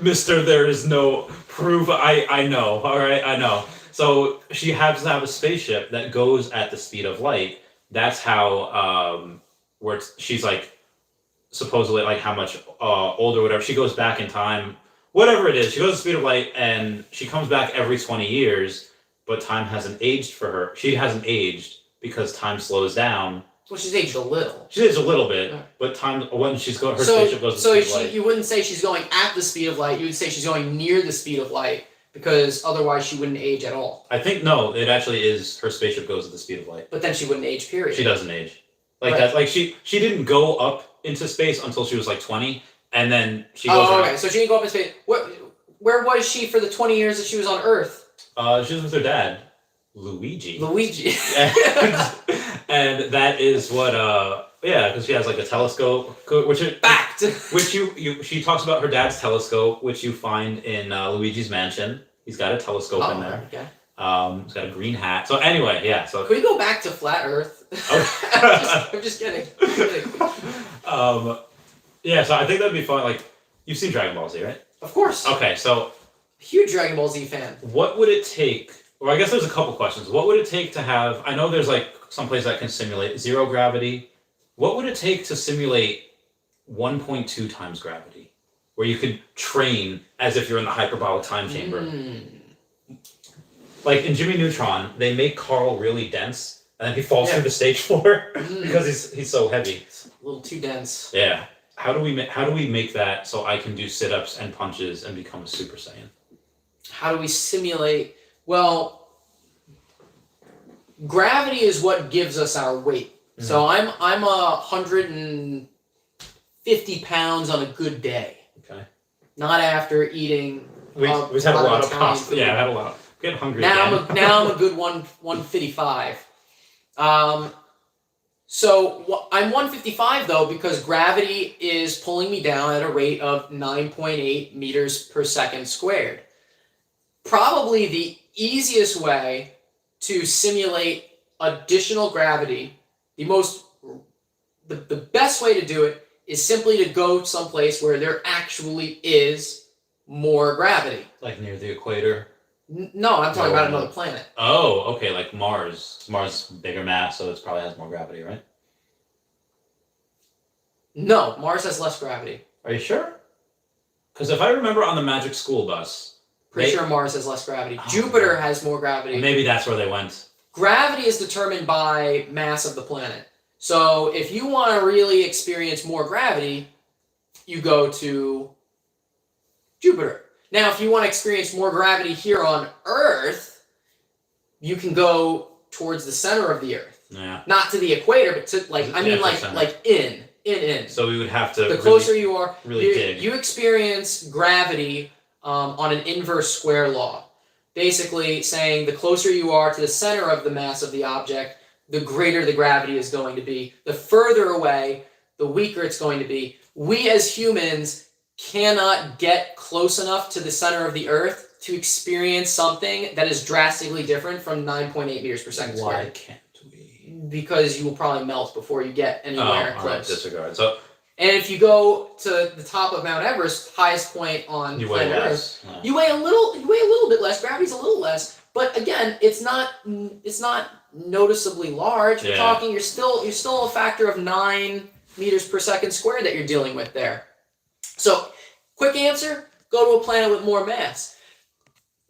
Mister, there is no proof. I know. All right? I know. So she happens to have a spaceship that goes at the speed of light. That's how where she's like supposedly like how much older or whatever. She goes back in time. Whatever it is, she goes at the speed of light and she comes back every 20 years, but time hasn't aged for her. She hasn't aged because time slows down. Well, she's aged a little. She's aged a little bit, but time when she's her spaceship goes at the speed of light. You wouldn't say she's going at the speed of light. You would say she's going near the speed of light because otherwise she wouldn't age at all. I think no, it actually is her spaceship goes at the speed of light. But then she wouldn't age. Period. She doesn't age. Like that. Like she didn't go up into space until she was like 20, and then she goes. Oh, okay. So she didn't go up in space. Where was she for the 20 years that she was on Earth? She was with her dad, Luigi. And that is what, because she has like a telescope, she talks about her dad's telescope, which you find in Luigi's mansion. He's got a telescope in there. Okay. He's got a green hat. So anyway, yeah. So can we go back to flat Earth? Okay. I'm just kidding. Yeah. So I think that'd be fun. Like, you've seen Dragon Ball Z, right? Of course. Okay. So huge Dragon Ball Z fan. What would it take? Well, I guess there's a couple questions. What would it take to have? I know there's like some place that can simulate zero gravity. What would it take to simulate 1.2 times gravity, where you could train as if you're in the hyperbolic time chamber? Like in Jimmy Neutron, they make Carl really dense, and then he falls through the stage floor because he's so heavy. It's a little too dense. Yeah. How do we make that so I can do sit-ups and punches and become a Super Saiyan? How do we simulate? Well, gravity is what gives us our weight. Mm-hmm. So I'm 150 pounds on a good day. Okay. Not after eating. We've had a lot of pasta. Yeah, I had a lot. Getting hungry now again. I'm a good 155. So I'm 155 though because gravity is pulling me down at a rate of 9.8 meters per second squared. Probably the easiest way to simulate additional gravity, the best way to do it is simply to go someplace where there actually is more gravity. Like near the equator? No, I'm talking about another planet. Oh, okay, like Mars. Mars bigger mass, so it probably has more gravity, right? No, Mars has less gravity. Are you sure? Because if I remember on the Magic School Bus... Pretty sure Mars has less gravity. Jupiter has more gravity. Maybe that's where they went. Gravity is determined by mass of the planet. So if you want to really experience more gravity, you go to Jupiter. Now, if you want to experience more gravity here on Earth, you can go towards the center of the Earth. Yeah. Not to the equator, but to like in. So we would have to. The closer you are, really dig. You experience gravity on an inverse square law. Basically saying the closer you are to the center of the mass of the object, the greater the gravity is going to be. The further away, the weaker it's going to be. We as humans cannot get close enough to the center of the Earth to experience something that is drastically different from 9.8 meters per second squared. Why can't we? Because you will probably melt before you get anywhere close. Right, disregard. So. And if you go to the top of Mount Everest, highest point on planet Earth, you weigh a little bit less. Gravity's a little less, but again, it's not noticeably large. We're talking you're still a factor of 9 meters per second squared that you're dealing with there. So, quick answer: go to a planet with more mass.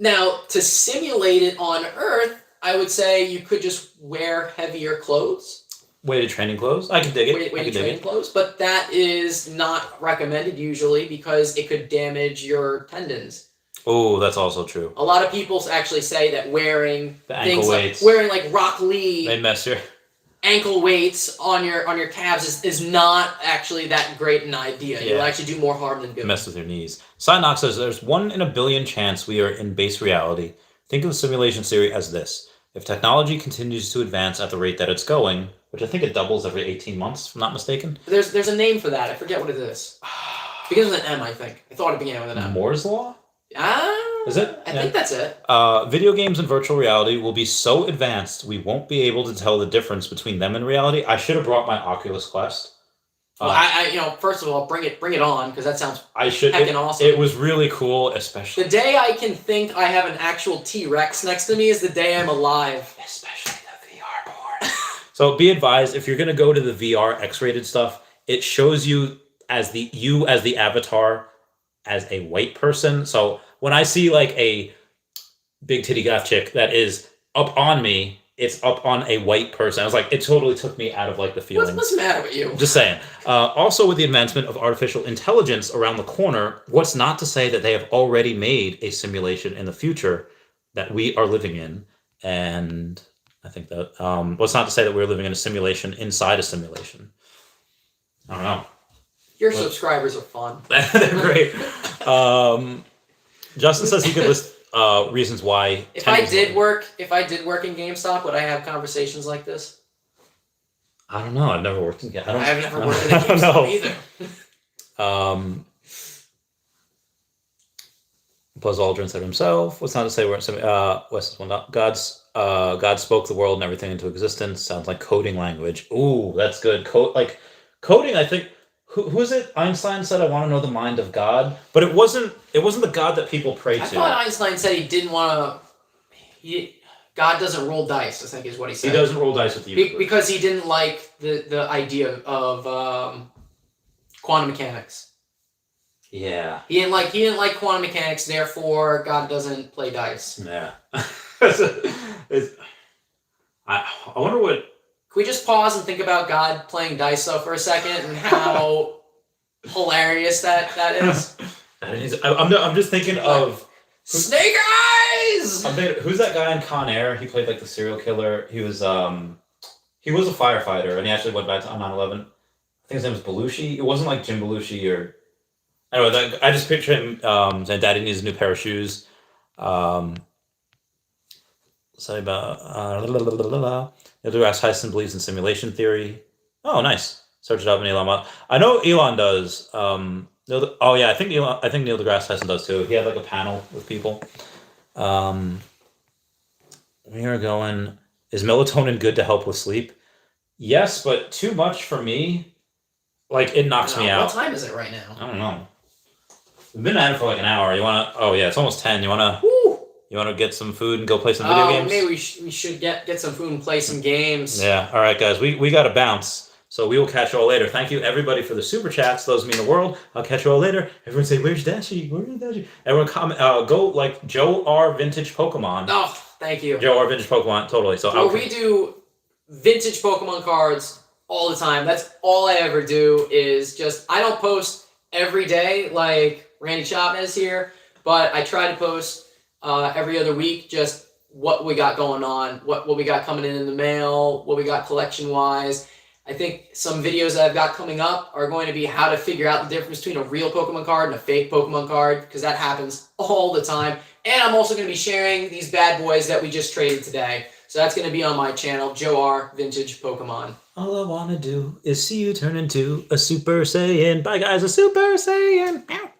Now, to simulate it on Earth, I would say you could just wear heavier clothes. Weighted training clothes? I can dig it. Weighted training clothes, but that is not recommended usually because it could damage your tendons. Oh, that's also true. A lot of people actually say that wearing the ankle weights, wearing like Rock Lee, they mess your ankle weights on your calves is not actually that great an idea. You'll actually do more harm than good. Mess with your knees. Cynox says there's 1 in a billion chance we are in base reality. Think of the simulation theory as this. If technology continues to advance at the rate that it's going, which I think it doubles every 18 months, if I'm not mistaken. There's a name for that. I forget what it is. It begins with an M, I think. I thought it began with an M. Moore's Law? Is it? I think that's it. Video games and virtual reality will be so advanced we won't be able to tell the difference between them and reality. I should have brought my Oculus Quest. Well, first of all, bring it on because that sounds heckin' awesome. It was really cool, especially the day I can think I have an actual T-Rex next to me is the day I'm alive. Especially the VR board. So be advised, if you're gonna go to the VR X-rated stuff, it shows you as the avatar as a white person. So when I see like a big titty goth chick that is up on me, it's up on a white person. I was like, it totally took me out of like the feelings. What's the matter with you? Just saying. Also, with the advancement of artificial intelligence around the corner, what's not to say that they have already made a simulation in the future that we are living in? And I think that what's not to say that we're living in a simulation inside a simulation? I don't know. Your subscribers are fun. They're great. Justin says he could list reasons why. If I did work in GameStop, would I have conversations like this? I don't know. I've never worked in GameStop. I've never worked in GameStop either. Buzz Aldrin said himself. What's not to say we're Wes is God spoke the world and everything into existence. Sounds like coding language. Ooh, that's good. Coding. I think. Who is it? Einstein said, "I want to know the mind of God," but it wasn't the God that people pray to. I thought Einstein said he didn't want to. God doesn't roll dice. I think is what he said. He doesn't roll dice with you because he didn't like the idea of quantum mechanics. Yeah. He didn't like quantum mechanics. Therefore, God doesn't play dice. Yeah. I wonder what. Can we just pause and think about God playing dice though for a second and how hilarious that is? I'm just thinking of Snake Eyes. I'm thinking, who's that guy in Con Air? He played like the serial killer. He was a firefighter and he actually went back to 9/11. I think his name was Belushi. It wasn't like Jim Belushi or anyway. I just picture him saying, "Daddy needs a new pair of shoes." Sorry about Neil deGrasse Tyson believes in simulation theory. Oh, nice. Search it up in Elon Musk. I know Elon does. I think Neil deGrasse Tyson does too. He had like a panel with people. We are going. Is melatonin good to help with sleep? Yes, but too much for me. Like, it knocks me out. What time is it right now? I don't know. We've been at it for like an hour. You wanna? Oh yeah, it's almost 10. You wanna? Woo! You wanna get some food and go play some video games? Maybe we should get some food and play some games. Yeah. All right, guys. We gotta bounce. So we will catch you all later. Thank you everybody for the super chats. Those mean the world. I'll catch you all later. Everyone say, "Where's Dashi? Where's Dashi?" Everyone comment. Go like Joe R Vintage Pokemon. Oh, thank you. Joe R Vintage Pokemon. Totally. So Well, we do vintage Pokemon cards all the time. That's all I ever do. Is just I don't post every day like Randy Chavez here, but I try to post every other week just what we got going on, what we got coming in the mail, what we got collection wise. I think some videos that I've got coming up are going to be how to figure out the difference between a real Pokemon card and a fake Pokemon card, because that happens all the time. And I'm also going to be sharing these bad boys that we just traded today. So that's going to be on my channel, Joe R Vintage Pokemon. All I want to do is see you turn into a Super Saiyan. Bye, guys. A Super Saiyan. Meow.